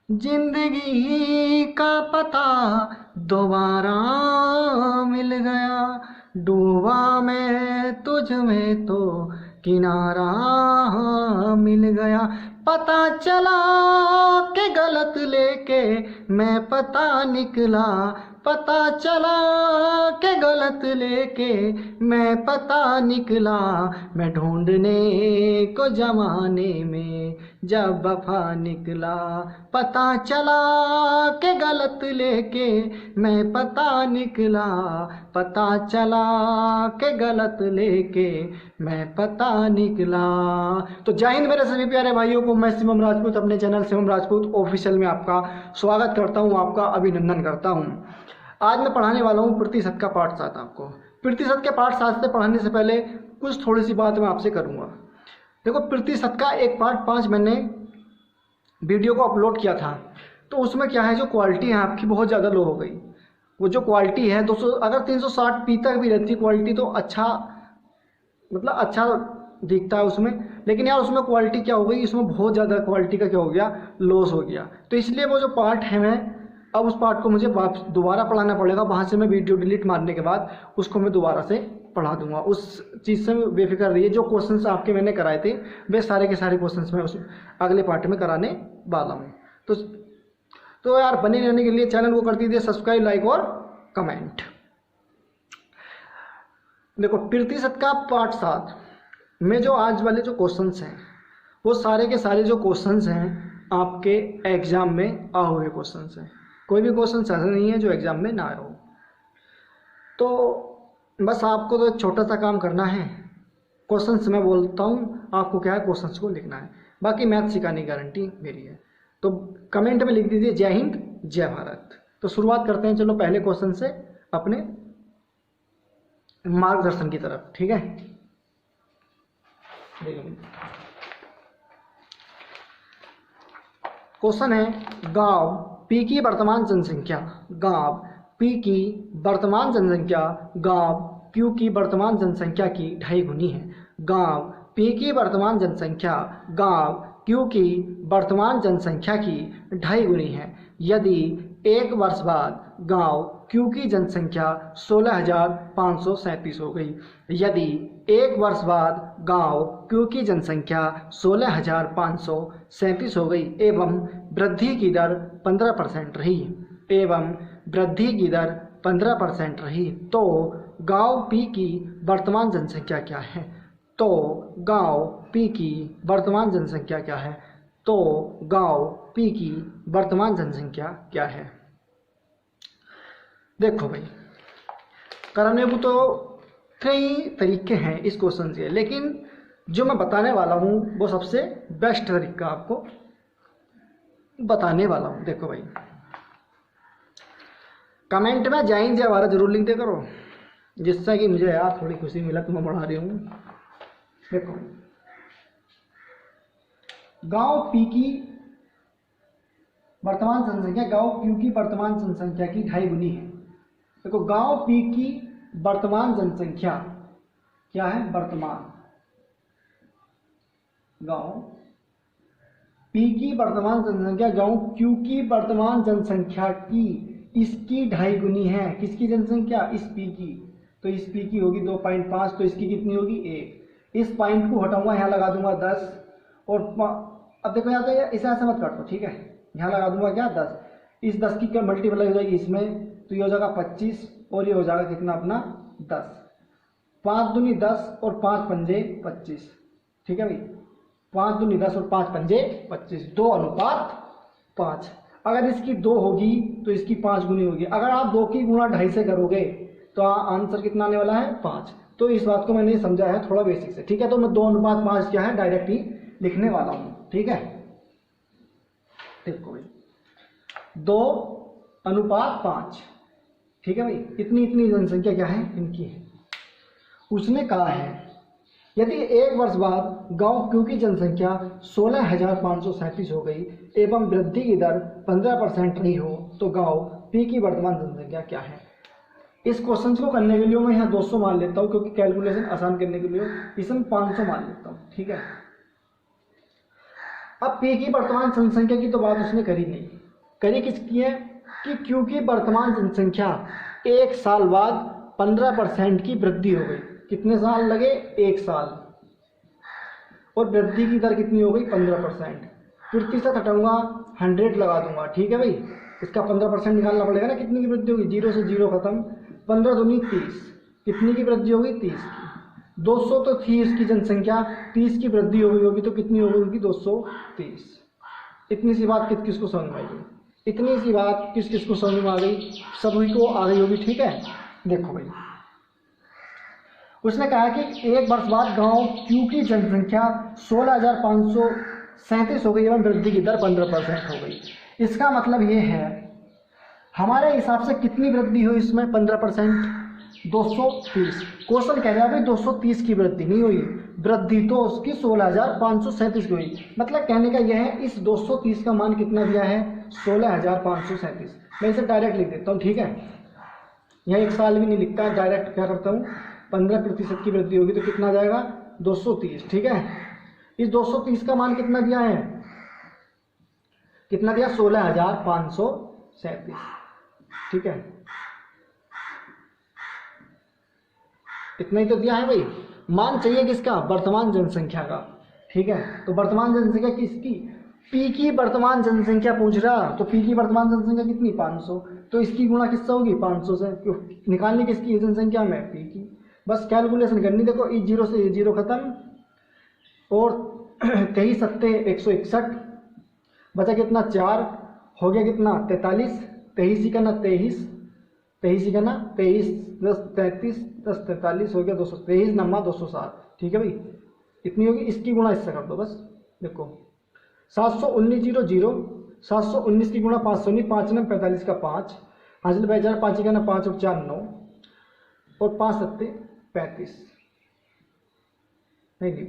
जिंदगी का पता दोबारा मिल गया, डूबा मैं तुझ में तो किनारा मिल गया। पता चला कि गलत लेके मैं पता निकला, पता चला कि गलत लेके मैं पता निकला। मैं ढूंढने को जमाने में जब वफा निकला, पता चला कि गलत लेके मैं पता निकला, पता चला कि गलत लेके मैं पता निकला। तो जय हिंद मेरे सभी प्यारे भाइयों को, मैं शिवम राजपूत अपने चैनल शिवम राजपूत ऑफिशियल में आपका स्वागत करता हूं, आपका अभिनंदन करता हूं। आज मैं पढ़ाने वाला हूं प्रतिशत का पाठ 7 आपको। प्रतिशत के पाठ 7 से पढ़ाने से पहले कुछ थोड़ी सी बात मैं आपसे करूंगा। देखो, प्रतिशत का एक पार्ट 5 मैंने वीडियो को अपलोड किया था, तो उसमें क्या है, जो क्वालिटी है आपकी बहुत ज़्यादा लो हो गई। वो जो क्वालिटी है 200, अगर 360p तक भी रहती क्वालिटी तो अच्छा, मतलब अच्छा दिखता है उसमें। लेकिन यार उसमें क्वालिटी क्या हो गई, इसमें बहुत ज़्यादा क्वालिटी का क्या हो गया, लॉस हो गया। तो इसलिए वो जो पार्ट है, मैं अब उस पार्ट को मुझे दोबारा पढ़ाना पड़ेगा। वहाँ से मैं वीडियो डिलीट मारने के बाद उसको मैं दोबारा से पढ़ा दूंगा। उस चीज़ से बेफिक्र रहिए। जो क्वेश्चंस आपके मैंने कराए थे वे सारे के सारे क्वेश्चंस मैं उस अगले पार्ट में कराने वाला हूँ। तो यार बने रहने के लिए चैनल को कर दीजिए सब्सक्राइब, लाइक और कमेंट। देखो, प्रतिशत का पार्ट 7 में जो आज वाले जो क्वेश्चंस हैं वो सारे के सारे जो क्वेश्चंस हैं आपके एग्जाम में आए हुए क्वेश्चंस हैं। कोई भी क्वेश्चन ऐसा नहीं है जो एग्जाम में ना आया हो। तो बस आपको तो एक छोटा सा काम करना है। क्वेश्चंस मैं बोलता हूँ, आपको क्या है क्वेश्चंस को लिखना है। बाकी मैथ सिखाने की गारंटी मेरी है। तो कमेंट में लिख दीजिए जय हिंद जय भारत। तो शुरुआत करते हैं, चलो पहले क्वेश्चन से अपने मार्गदर्शन की तरफ। ठीक है, क्वेश्चन है, गांव पी की वर्तमान जनसंख्या, गांव पी की वर्तमान जनसंख्या गांव क्यू की वर्तमान जनसंख्या की 2.5 गुनी है। गांव पी की वर्तमान जनसंख्या गांव क्यू की वर्तमान जनसंख्या की 2.5 गुनी है। यदि एक वर्ष बाद गांव क्यू की जनसंख्या 16,537 हो गई, यदि एक वर्ष बाद गांव क्यू की जनसंख्या 16,537 हो गई एवं वृद्धि की दर 15% रही, एवं वृद्धि की दर 15% रही, तो गांव पी की वर्तमान जनसंख्या क्या है? तो गांव पी की वर्तमान जनसंख्या क्या है? तो गांव पी की वर्तमान जनसंख्या क्या है? देखो भाई, करने को तो कई तरीके हैं इस क्वेश्चन के, लेकिन जो मैं बताने वाला हूँ वो सबसे बेस्ट तरीका आपको बताने वाला हूँ। देखो भाई, कमेंट में जय हिंद जय भारत जरूर लिख दे करो, जिससे कि मुझे यार थोड़ी खुशी मिला कि मैं बढ़ा रही हूँ। देखो, गांव पी की वर्तमान जनसंख्या गांव क्यू की वर्तमान जनसंख्या की 2.5 गुनी है। देखो, गांव पी की वर्तमान जनसंख्या क्या है? वर्तमान गांव पी की वर्तमान जनसंख्या गांव क्यू की वर्तमान जनसंख्या की इसकी 2.5 गुनी है। किसकी जनसंख्या? इस पी की। तो इस पी की होगी 2.5, तो इसकी कितनी होगी? 1। इस पॉइंट को हटाऊंगा, यहाँ लगा दूंगा 10 और अब देखो यहाँ तो इसे ऐसे मत काटो, ठीक है। यहाँ लगा दूंगा क्या? 10। इस 10 की क्या मल्टीप्लाई हो जाएगी इसमें, तो ये हो जाएगा 25 और ये हो जाएगा कितना अपना 10। 5 दूनी 10 और 5 पंजे 25। ठीक है भाई, 5 दूनी 10 और 5 पंजे 25, 2:5। अगर इसकी 2 होगी तो इसकी 5 गुनी होगी। अगर आप 2 की गुणा 2.5 से करोगे तो आंसर कितना आने वाला है? 5। तो इस बात को मैंने समझा है थोड़ा बेसिक से, ठीक है। तो मैं 2:5 क्या है डायरेक्ट ही लिखने वाला हूँ, ठीक है। देखो भाई, 2:5, ठीक है भाई। इतनी जनसंख्या क्या है? इनकी है। उसने कहा है यदि एक वर्ष बाद गांव क्यू की जनसंख्या 16,537 हो गई एवं वृद्धि की दर 15% रही हो, तो गांव पी की वर्तमान जनसंख्या क्या है? इस क्वेश्चन को करने के लिए मैं यहाँ 200 मान लेता हूँ, क्योंकि कैलकुलेशन आसान करने के लिए इसमें 500 मान लेता हूँ, ठीक है। अब पी की वर्तमान जनसंख्या की तो बात उसने करी नहीं, करी किसकी है कि क्योंकि वर्तमान जनसंख्या 1 साल बाद 15% की वृद्धि हो गई। कितने साल लगे? 1 साल। और वृद्धि की दर कितनी हो गई? 15%। प्रतिशत हटाऊंगा, 100 लगा दूंगा। ठीक है भाई, इसका 15% निकालना पड़ेगा ना। कितनी की वृद्धि होगी? 0 से 0 खत्म, 15 दूनी 30। कितनी की वृद्धि होगी? 30 की। 200 तो थी इसकी जनसंख्या, 30 की वृद्धि हो गई होगी तो कितनी हो गई होगी? 230। इतनी सी बात किस किस को समझ में आई? इतनी सी बात किस किस को समझ में आ गई? सभी को आ गई होगी। ठीक है, देखो भाई, उसने कहा कि 1 वर्ष बाद गांव क्यू की जनसंख्या 16,537 हो गई एवं वृद्धि की दर 15% हो गई। इसका मतलब ये है, हमारे हिसाब से कितनी वृद्धि हुई इसमें? 15%, 230। क्वेश्चन कह रहा है भाई 230 की वृद्धि नहीं हुई, वृद्धि तो उसकी 16,537 की हुई। मतलब कहने का यह है, इस 230 का मान कितना दिया है? 16,537। मैं इसे डायरेक्ट लिख देता हूँ। ठीक है, यह 1 साल भी नहीं लिखता, डायरेक्ट क्या करता हूँ, 15% की वृद्धि होगी तो कितना आ जाएगा? 230। ठीक है, इस 230 का मान कितना दिया है? कितना दिया? 16,537। ठीक है, इतना ही तो दिया है भाई। मान चाहिए किसका? वर्तमान जनसंख्या का। ठीक है, तो वर्तमान जनसंख्या किसकी? पी की वर्तमान जनसंख्या पूछ रहा, तो पी की वर्तमान जनसंख्या कितनी? 500। तो इसकी गुणा किससे होगी? 500 से। क्यों निकालनी किसकी जनसंख्या में? पी की। बस कैलकुलेशन करनी। देखो, इस 0 से 0 खत्म, और 23 सत्ते 161, बचा कितना? 4। हो गया कितना? 43। 23 का ना 23, 23 का ना 23, 10 33, 10 43 हो गया 223 नम्मा 207। ठीक है भाई, इतनी होगी। इसकी गुणा इससे कर दो बस। देखो 719 0 0, 719 की गुणा 519, 5 9 45 का 5 हासिल बह जाए, 5 का ना 5 और 4 9, और 5 सत्ते 35। नहीं,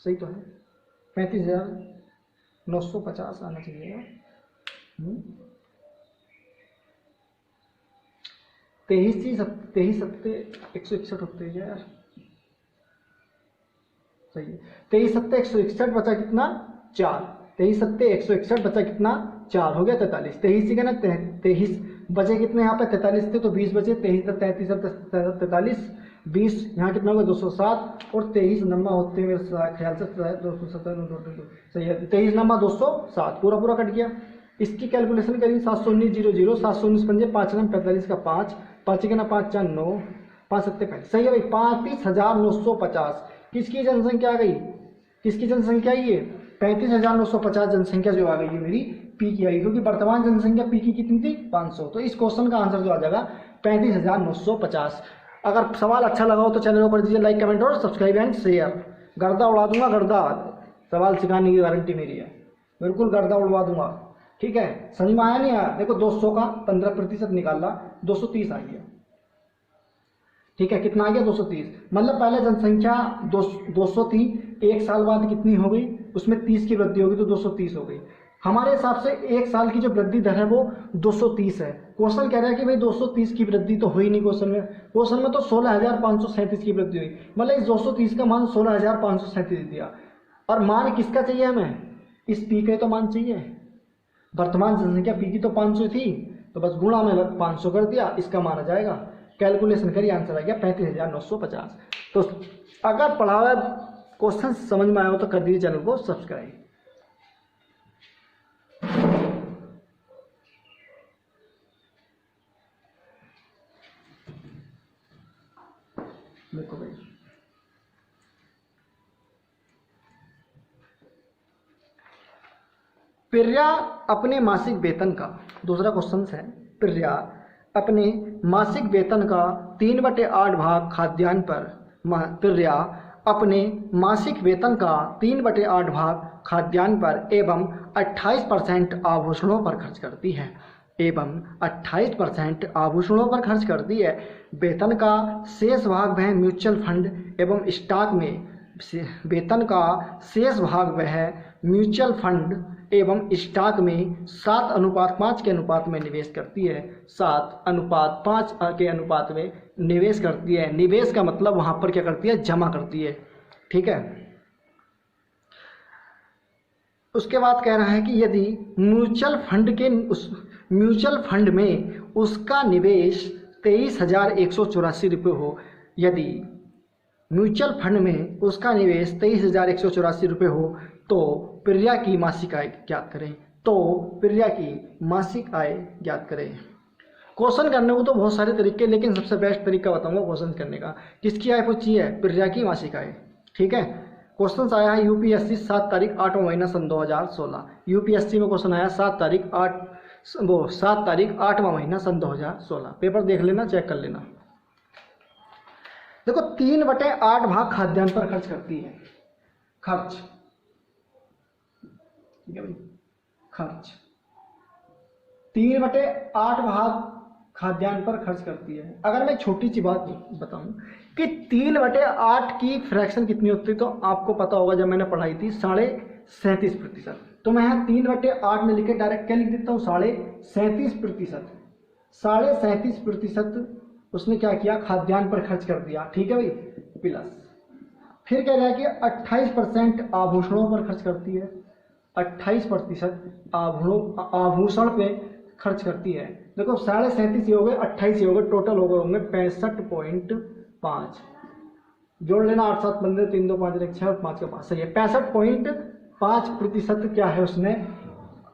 सही तो है, 35,950 आना चाहिए। 23 सत्ते 161 होते हैं यार, सही है। 23 सत्ते 161 बचा कितना? 4। 23 सत्ते 161 बचा कितना? 4, हो गया 43। 23 का ना 23 बचे कितने? यहाँ पे 43 थे तो 20 बचे। 23 33 43, 20 यहाँ कितना होगा? 207, और 23 नम्मा होते हैं मेरे ख्याल से 207, सही है। 23 नम्मा 207 पूरा पूरा कट गया। इसकी कैलकुलेशन करिए। 719 0 0, 719 पंजे 5 9 45 का 5, 5 का ना 5 4 9, 5 सत्ते 35। सही है भाई, 35,950 किसकी जनसंख्या आ गई? किसकी जनसंख्या ये? 35,950 जनसंख्या जो आ गई है मेरी पी की आई, क्योंकि वर्तमान जनसंख्या पी की कितनी थी? 500। तो इस क्वेश्चन का आंसर जो आ जाएगा 35,950। अगर सवाल अच्छा लगा हो तो चैनल को कर दीजिए लाइक, कमेंट और सब्सक्राइब एंड शेयर। गर्दा उड़ा दूंगा, गर्दा। सवाल सिखाने की गारंटी मेरी है, बिल्कुल गर्दा उड़वा दूंगा। ठीक है, समझ में आया नहीं आया? देखो 200 का 15% निकाला, 230 आ गया। ठीक है, कितना आ गया? 230। मतलब पहले जनसंख्या 200 थी, 1 साल बाद कितनी हो गई? उसमें 30 की वृद्धि होगी तो 230 हो गई। हमारे हिसाब से 1 साल की जो वृद्धि दर है वो 230 है। क्वेश्चन कह रहा है कि भाई 230 की वृद्धि तो हुई नहीं। क्वेश्चन में तो 16,537 की वृद्धि हुई। मतलब इस 230 का मान 16,537 दिया। और मान किसका चाहिए हमें? इस पी का तो मान चाहिए। वर्तमान जनसंख्या पी की तो 500 थी, तो बस गुणा में 500 कर दिया, इसका मान आ जाएगा। कैलकुलेशन करिए, आंसर आ गया 35,950। तो अगर पढ़ा हुआ क्वेश्चन समझ में आया हो तो कर दीजिए चैनल को सब्सक्राइब। देखो भाई, प्रिया अपने मासिक वेतन का, दूसरा क्वेश्चन है, प्रिया अपने मासिक वेतन का 3/8 भाग खाद्यान्न पर, प्रिया अपने मासिक वेतन का 3/8 भाग खाद्यान्न पर एवं 28% आभूषणों पर खर्च करती है। एवं 28% आभूषणों पर खर्च करती है। वेतन का शेष भाग वह म्यूचुअल फंड एवं स्टॉक में, वेतन का शेष भाग वह म्यूचुअल फंड एवं स्टॉक में 7:5 के अनुपात में निवेश करती है। 7:5 के अनुपात में निवेश करती है। निवेश का मतलब वहां पर क्या करती है? जमा करती है। ठीक है, उसके बाद कह रहा है कि यदि म्यूचुअल फंड में उसका निवेश 23,184 रुपये हो, यदि म्यूचुअल फंड में उसका निवेश 23,184 रुपये हो तो प्रिया की मासिक आय ज्ञात करें। ज्ञात करें। क्वेश्चन करने को तो बहुत सारे तरीके, लेकिन सबसे बेस्ट तरीका बताऊंगा क्वेश्चन करने का। किसकी आय पूछी है? प्रिया की मासिक आय। ठीक है, क्वेश्चन आया है यूपीएससी 7 तारीख 8वां महीना सन 2016। यूपीएससी में क्वेश्चन आया 7 तारीख 8वां महीना सन 2016। पेपर देख लेना, चेक कर लेना। देखो 3/8 भाग खाद्यान्न पर खर्च करती है। खर्च, ठीक है भाई, खर्च 3/8 भाग खाद्यान्न पर खर्च करती है। अगर मैं छोटी सी बात बताऊं कि 3/8 की फ्रैक्शन कितनी होती है, तो आपको पता होगा जब मैंने पढ़ाई थी 37.5%। तो मैं यहाँ 3/8 में लिखे डायरेक्ट क्या लिख देता हूँ? 37.5%। 37.5% उसने क्या किया? खाद्यान्न पर खर्च कर दिया। ठीक है भाई, प्लस फिर कह रहा है कि 28% आभूषणों पर खर्च करती है। 28% आभूषण पे खर्च करती है। देखो 37.5 हो गए, 28 हो गए, टोटल हो गए होंगे 65.5। जोड़ लेना, 8 7 15, 3 2 5 1 6 और 5 का 5, सही है। 65.5% क्या है उसने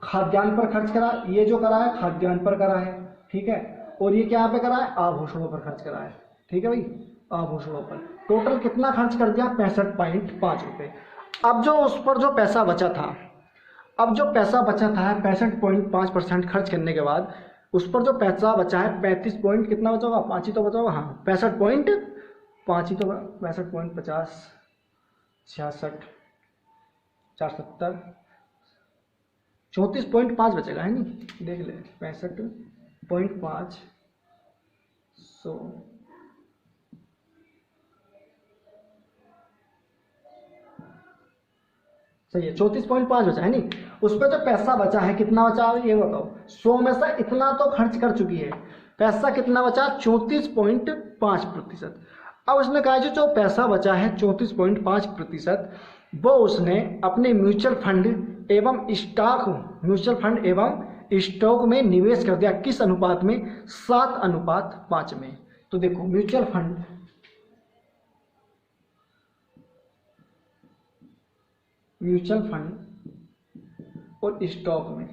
खाद्यान्न पर खर्च करा। ये जो करा है खाद्यान्न पर करा है, ठीक है। और ये क्या पे करा है? आभूषणों पर खर्च करा है। ठीक है भाई, आभूषणों पर टोटल कितना खर्च कर दिया? 65.5 रुपये। अब जो उस पर जो पैसा बचा था, 65.5% खर्च करने के बाद उस पर जो पैसा बचा है 35 पॉइंट कितना बचा होगा? 5 ही तो बचा होगा। हाँ, 65.5 ही तो, 65.50 66 470 34.5 बचेगा, है नहीं? देख ले, 65.5 100 सही है, 34.5 बचा है नहीं। उस पर जो पैसा बचा है कितना बचा है ये बताओ। 100 में से इतना तो खर्च कर चुकी है, पैसा कितना बचा? 34.5%। अब उसने कहा जो पैसा बचा है 34.5%, वो उसने अपने म्यूचुअल फंड एवं स्टॉक में निवेश कर दिया। किस अनुपात में? 7:5 में। तो देखो म्यूचुअल फंड और स्टॉक में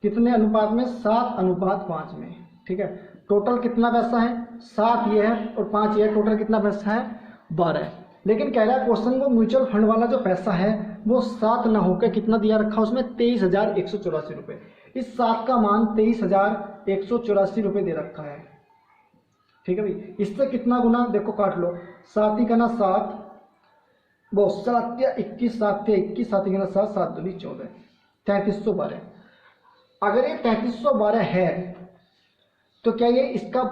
कितने अनुपात में? 7:5 में। ठीक है, टोटल कितना पैसा है? 7 ये है और 5 ये है, टोटल कितना पैसा है? 12। लेकिन कह रहा है क्वेश्चन को म्यूचुअल फंड वाला जो पैसा है वो 7 ना होकर कितना दिया रखा उसमें? 23,184 रुपये। इस 7 का मान 23,184 रुपये दे रखा है। ठीक है भाई, इससे कितना गुना? देखो काट लो, 7 ही का ना 7, वो 7 या 21, 7 या 21, 7 ही का ना 7, 7 दूनी 14, 3312। अगर ये 3312 है तो क्या ये इसका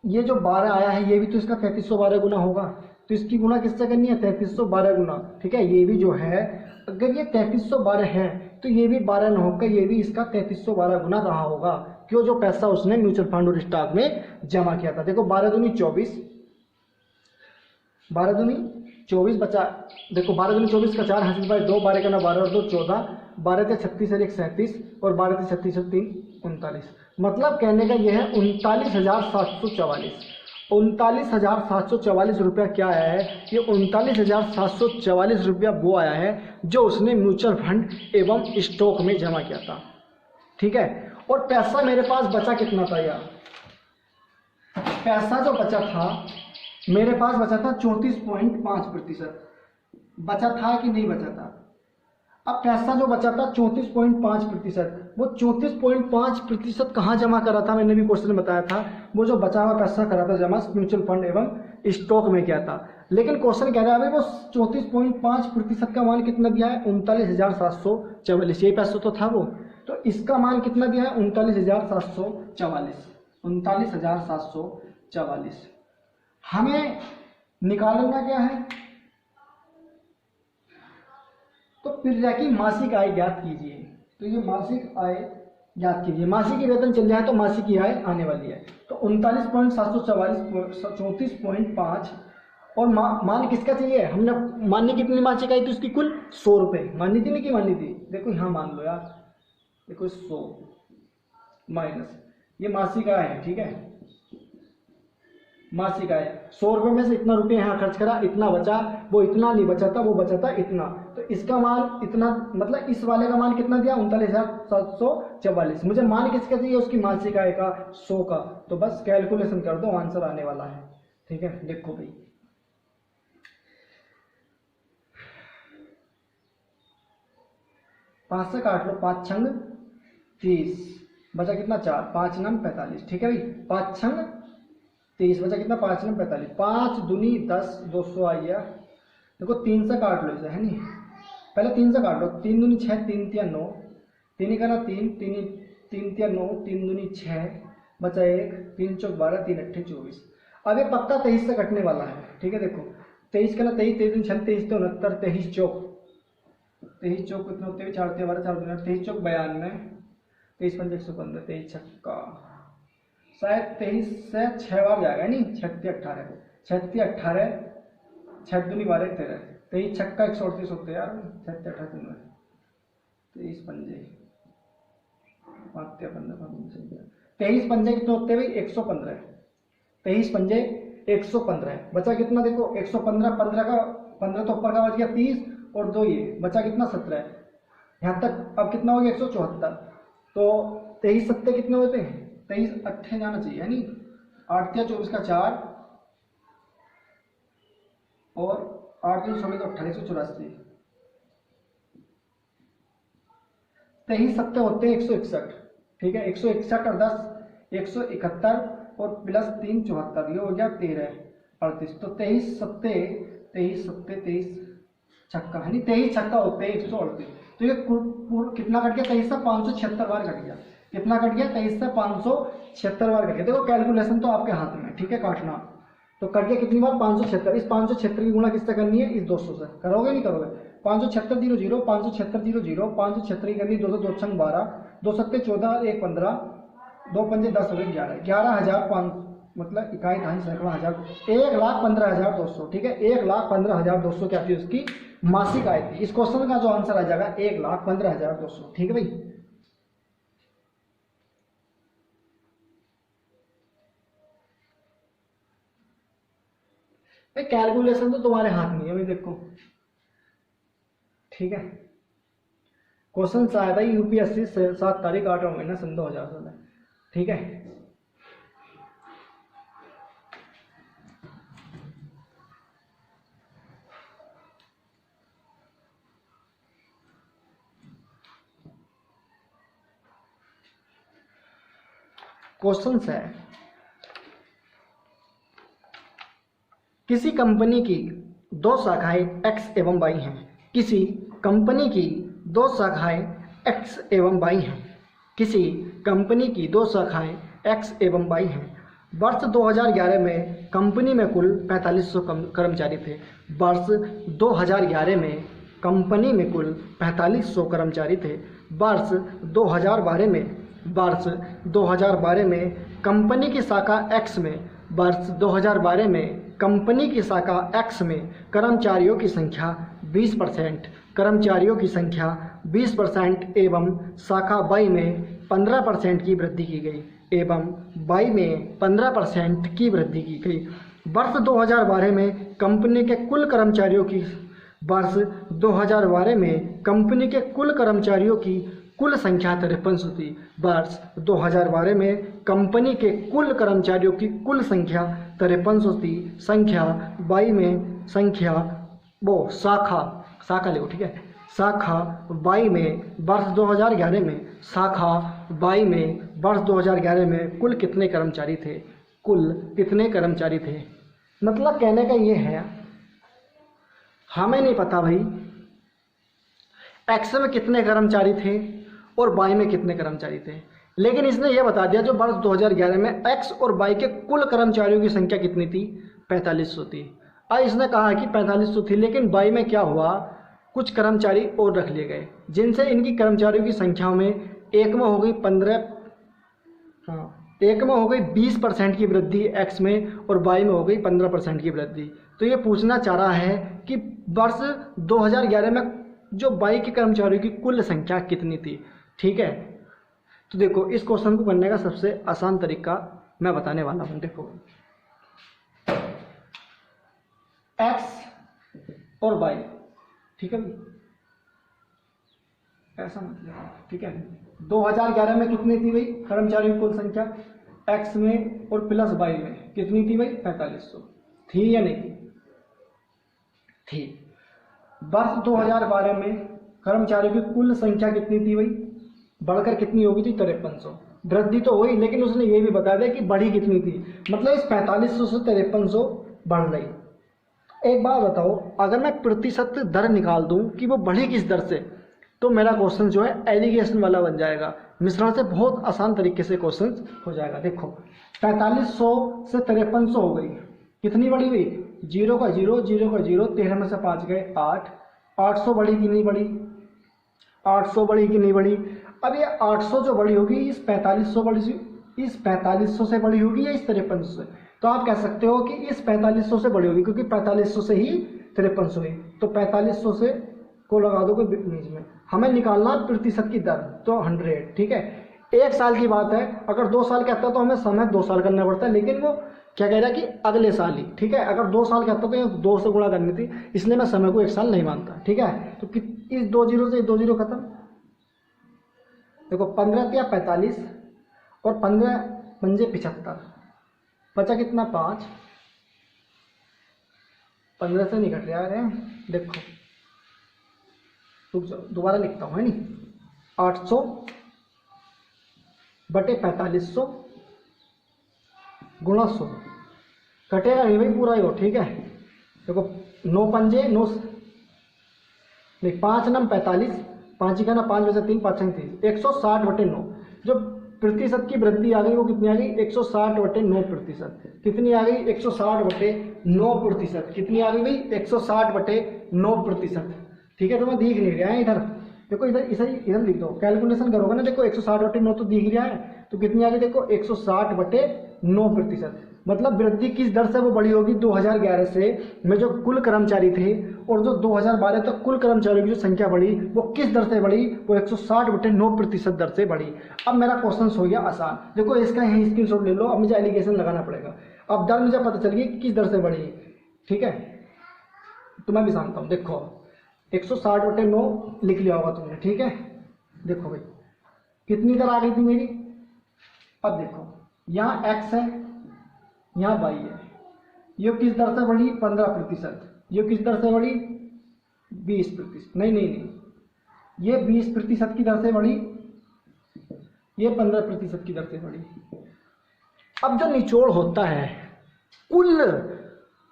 ये जो 12 आया है ये भी तो इसका 3312 गुना होगा। तो इसकी गुना किससे करनी है? 3312 गुना। ठीक है, ये भी जो है, अगर ये 3312 है तो ये भी 12 ना होकर ये भी इसका 3312 गुना रहा होगा, क्यों? जो पैसा उसने म्यूचुअल फंड और स्टॉक में जमा किया था। देखो 12 दूनी 24, 12 दूनी 24 बचा। देखो 12 दूनी 24 का 4 हासिल बाय 2, 12 का ना 12 और 2 14, 12 के 36 और 1 37 और 12 के 36 और 3 39। मतलब कहने का यह है 39,744। 39,744 रुपया क्या आया है? ये 39,744 रुपया वो आया है जो उसने म्यूचुअल फंड एवं स्टॉक में जमा किया था। ठीक है, और पैसा मेरे पास बचा कितना था यार? पैसा जो बचा था मेरे पास बचा था 34.5%। बचा था कि नहीं बचा था? अब पैसा जो बचा था 34.5%, वो 34.5% कहाँ जमा करा था? मैंने भी क्वेश्चन में बताया था, वो जो बचा हुआ पैसा करा था जमा म्यूचुअल फंड एवं स्टॉक में किया था। लेकिन क्वेश्चन कह रहा है भाई वो 34.5% का मान कितना दिया है? 39,744। ये पैसा तो था वो, तो इसका मान कितना दिया है? 39,744। 39,744 हमें निकालना क्या है? तो प्रिया की मासिक आय ज्ञात कीजिए। तो ये मासिक आय ज्ञात कीजिए। मासिक की वेतन चल जाए तो मासिक की आय आने वाली है। तो 39,744 34.5 और मान किसका चाहिए, हमने माननी कितनी मासिक आई थी उसकी, कुल 100 रुपये माननी थी, नहीं की माननी थी, देखो यहाँ मान लो यार, देखो 100 माइनस ये मासिक आय है, ठीक है, मासिक आय 100 रुपये में से इतना रुपये यहाँ खर्च करा, इतना बचा, वो इतना नहीं बचा था, वो बचा था इतना, तो इसका मान इतना, मतलब इस वाले का मान कितना दिया 39,744। मुझे मान किसका चाहिए, उसकी मासिक आय का 100 का, तो बस कैलकुलेशन कर दो, आंसर आने वाला है। ठीक है, देखो भाई 5 से काट लो, 5 छंग 30, बचा कितना 4, 5 नम 45, ठीक है भाई, 5 छंग 30 बचा कितना, 5 नम 45, 5 दूनी 10, 200 आ गया। देखो 3 से काट लो इसे, है नहीं, पहले 3 से काट लो, 3 दूनी 6, 3 तिया 9, 3 ही करना 3 तिया 9, 3 दूनी 6, बचा 1, 3 चौक 12, 3 अट्ठे 24। अब ये पक्का 23 से कटने वाला है, ठीक है, देखो 23 करना 23, 23 36, 23 तो 69, 23 चौक कितने होते हैं, 4 12, 4 23 चौक 92, 23 पंजे 115, 23 छक्का शायद 23 से 6 बार जाएगा, नहीं 36 18, 36 18, 6 दूनी 12 13, 23 छक्का 138 होते हैं यार, 36 18 23 पंजे 5 15, 23 पंजे कितने होते हैं भाई 115, 23 पंजे 115, बचा कितना देखो 115, 15 का 15 तो ऊपर का बच गया 30 और 2 ये बचा कितना 17, यहाँ तक अब कितना हो गया 174, तो 23 सत्ते कितने होते हैं, 23 अट्ठे जाना चाहिए, है नहीं, 8 या 24 का 4 और 8 3 16 तो 28 184, 23 सत्ते होते हैं 161, ठीक है, 161 और 10 171 और प्लस 3 74, ये हो गया 13 38, तो 23 सत्ते 23 छक्का, है नहीं, 23 छक्का होते हैं 138, तो ये कितना कट गया 23 से 576 बार कट गया, कितना कट गया 23 से 576 बार कट गया। देखो कैलकुलेशन तो आपके हाथ में, ठीक है, काटना तो कट गया कितनी बार 576, इस 576 की गुणा किससे करनी है, इस 200 से, करोगे नहीं करोगे, 576 0 0, 576 0 0, 576 की करनी 200 2 छंग 12, 2 सत्ते 14, 1 15, 2 पंजे 10 हो गए 11, 11,500 मतलब इकाई ढाई सैकड़ा हजार, 1,15,200, ठीक है, 1,15,200 क्या थी उसकी मासिक आय थी। इस क्वेश्चन का जो आंसर आ जाएगा 1,15,200, ठीक है भाई। कैलकुलेशन तो तुम्हारे हाथ में है भाई, देखो ठीक है, क्वेश्चन से आया था यूपीएससी 7 तारीख 8वां महीना सन 2016, ठीक है। क्वेश्चन है, किसी कंपनी की 2 शाखाएं X एवं Y हैं, किसी कंपनी की 2 शाखाएं X एवं Y हैं, किसी कंपनी की 2 शाखाएं X एवं Y हैं। वर्ष 2011 में कंपनी में कुल 4500 कर्मचारी थे। वर्ष 2011 में कंपनी में कुल 4500 कर्मचारी थे। वर्ष 2012 में कंपनी की शाखा X में कंपनी की शाखा X में कर्मचारियों की संख्या 20%, कर्मचारियों की संख्या 20% एवं शाखा Y में 15% की वृद्धि की गई वर्ष 2012 में कंपनी के कुल कर्मचारियों की कुल संख्या 53 थी। वर्ष 2012 में कंपनी के कुल कर्मचारियों की कुल संख्या 53 थी। शाखा Y में वर्ष 2011 में कुल कितने कर्मचारी थे। मतलब कहने का ये है, हमें नहीं पता भाई X में कितने कर्मचारी थे और Y में कितने कर्मचारी थे, लेकिन इसने यह बता दिया जो वर्ष 2011 में X और Y के कुल कर्मचारियों की संख्या कितनी थी, 4500 थी। अब इसने कहा कि 4500 थी, लेकिन Y में क्या हुआ, कुछ कर्मचारी और रख लिए गए, जिनसे इनकी कर्मचारियों की संख्या में एक में हो गई 15, एक में हो गई 20% की वृद्धि एक्स में और वाई में हो गई 15% की वृद्धि। तो ये पूछना चाह रहा है कि वर्ष 2011 में जो वाई के कर्मचारियों की कुल संख्या कितनी थी। ठीक है, तो देखो इस क्वेश्चन को करने का सबसे आसान तरीका मैं बताने वाला हूँ। देखो एक्स और वाई, ठीक है, ऐसा मतलब, ठीक है, 2011 में कितनी थी भाई कर्मचारियों की कुल संख्या, एक्स में और प्लस वाई में कितनी थी भाई 4500, थी या नहीं थी। वर्ष 2012 में कर्मचारियों की कुल संख्या कितनी थी भाई, बढ़कर कितनी होगी थी 5300। वृद्धि तो हुई लेकिन उसने ये भी बता दिया कि बढ़ी कितनी थी, मतलब इस 4500 से 5300 बढ़ गई। एक बात बताओ, अगर मैं प्रतिशत दर निकाल दूं कि वो बढ़ी किस दर से, तो मेरा क्वेश्चन जो है एलिगेशन वाला बन जाएगा। मिश्रण से बहुत आसान तरीके से क्वेश्चन हो जाएगा। देखो 4500 से 5300 हो गई, कितनी बढ़ी हुई, 0 का 0, 0 का 0, 13 में से 5 गए 8, 800 बढ़ी कि नहीं बढ़ी, 800 बढ़ी कि नहीं बढ़ी। अब ये 800 जो बढ़ी होगी इस 4500 बढ़ी, इस 4500 से बढ़ी होगी या इस 5300 से, तो आप कह सकते हो कि इस 4500 से बढ़ी होगी क्योंकि 4500 से ही 5300 हुई, तो 4500 से को लगा दो कोई बीच में। हमें निकालना प्रतिशत की दर, तो 100, ठीक है। एक साल की बात है, अगर 2 साल कहता है तो हमें समय 2 साल करना पड़ता है, लेकिन वो क्या कह रहा है कि अगले साल ही, ठीक है। अगर 2 साल कहता तो ये 2 से गुणा करनी थी, इसलिए मैं समय को 1 साल नहीं मानता, ठीक है। तो इस 2 जीरो से 2 जीरो खत्म। देखो 15 या 45 और 15 पंजे 75, बचा कितना 5, 15 से नहीं घट रहा है। देखो दोबारा लिखता हूँ, है नी, 800 बटे 4500 गुणा 100, कटेगा नहीं भाई, पूरा ही हो, ठीक है। देखो 9 पंजे 9, नहीं 5 नम 45, 5 का ना 5 में से 3, 5 30, 160 बटे 9। जो प्रतिशत की वृद्धि आ गई वो कितनी आ गई, 160 बटे 9 प्रतिशत। कितनी आ गई, 160 बटे 9 प्रतिशत। कितनी आ गई भाई, 160 बटे 9 प्रतिशत, ठीक है। तो मैं दिख नहीं रहा है इधर, देखो इधर इधर लिख दो, कैलकुलेशन करोगे ना, देखो 160 बटे 9 तो दिख रहा है, तो कितनी आ गई देखो 160 बटे 9 प्रतिशत। मतलब वृद्धि किस दर से वो बढ़ी होगी, 2011 से में जो कुल कर्मचारी थे और जो 2012 तक कुल कर्मचारियों की जो संख्या बढ़ी वो किस दर से बढ़ी, वो 160 बटे 9 प्रतिशत दर से बढ़ी। अब मेरा क्वेश्चन हो गया आसान। देखो इसका यही स्क्रीनशॉट ले लो, अब मुझे एलिगेशन लगाना पड़ेगा। अब दर मुझे पता चल गई किस दर से बढ़ी, ठीक है, तो मैं भी जानता हूँ। देखो 160 बटे 9 लिख लिया होगा तुमने, ठीक है। देखो भाई कितनी दर आ गई थी मेरी, अब देखो यहाँ x है, यहाँ y है, ये किस दर से बढ़ी 15%, ये किस दर से बढ़ी 20%, नहीं, ये 20% की दर से बढ़ी, ये 15% की दर से बढ़ी। अब जो निचोड़ होता है कुल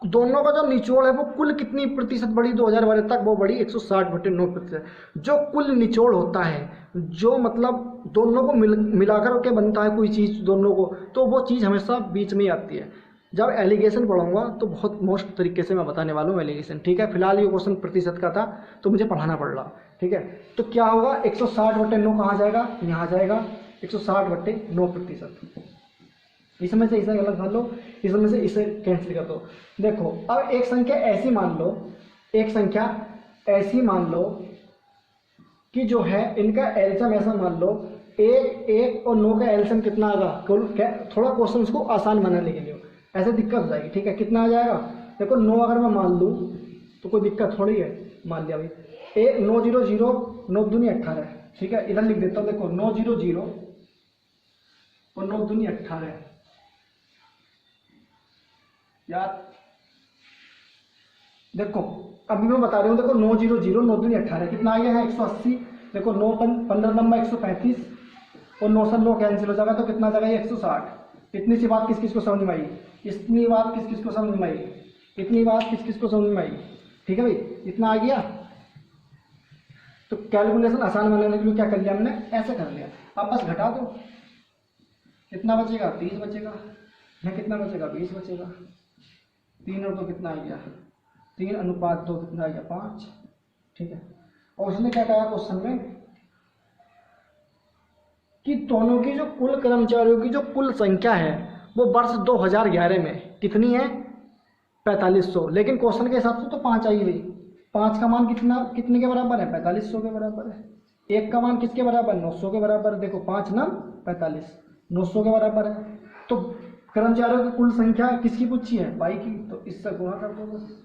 दोनों का, जो निचोड़ है वो कुल कितनी प्रतिशत बढ़ी 2012 तक, वो बढ़ी 160 बटे 9 प्रतिशत। जो कुल निचोड़ होता है, जो मतलब दोनों को मिलाकर के बनता है कोई चीज़ दोनों को, तो वो चीज़ हमेशा बीच में ही आती है। जब एलिगेशन पढ़ाऊंगा तो बहुत मोस्ट तरीके से मैं बताने वाला हूँ एलिगेशन, ठीक है। फिलहाल ये क्वेश्चन प्रतिशत का था तो मुझे पढ़ाना पड़ रहा, ठीक है। तो क्या होगा 160 बटे 9 कहाँ जाएगा, यहाँ जाएगा 160 बटे 9 प्रतिशत। इसमें से इसे अलग कर लो, इसमें से इसे कैंसिल कर दो। देखो अब एक संख्या ऐसी मान लो, एक संख्या ऐसी मान लो कि जो है इनका एलसीएम ऐसा मान लो, 1 और 9 का एलसीएम कितना आएगा, थोड़ा क्वेश्चन को आसान बनाने के लिए, ऐसे दिक्कत हो जाएगी, ठीक है। कितना आ जाएगा, देखो 9 अगर मैं मान लूँ तो कोई दिक्कत थोड़ी है, मान लिया भाई 9 0 0, 9 दूनी 18, ठीक है। इधर लिख देता हूँ, देखो 9 0 0 और 9 दूनी 18 यार। देखो अभी मैं बता रहा हूँ, देखो 9 0 0, 9 दूनी 18, कितना आ गया है 180। देखो 9 15 नंबर 135 और 9 से 9 कैंसिल हो जाएगा तो कितना जाएगा ये 160। इतनी सी बात किस किस को समझ में आई, इतनी बात किस किस को समझ में आई, इतनी बात किस किस को समझ में आई, ठीक है भाई, इतना आ गया। तो कैलकुलेशन आसान बनाने के लिए क्या कर लिया हमने, ऐसे कर लिया। अब बस घटा दो, कितना बचेगा 30 बचेगा, यहाँ कितना बचेगा 20 बचेगा, 3 और 2 कितना आ गया 3:2 कितना आ गया 5, ठीक है। और उसने क्या कहा क्वेश्चन में, कि दोनों की जो कुल कर्मचारियों की जो कुल संख्या है वो वर्ष 2011 में कितनी है, 4500। लेकिन क्वेश्चन के हिसाब से तो 5 आई हुई। 5 का मान कितने के बराबर है, 4500 के बराबर है। 1 का मान किसके बराबर, 900 के बराबर है। देखो 5 9 45, 900 के बराबर है। तो कर्मचारियों की कुल संख्या किसकी पूछी है, बाई की, तो इससे गुणा कर दो बस।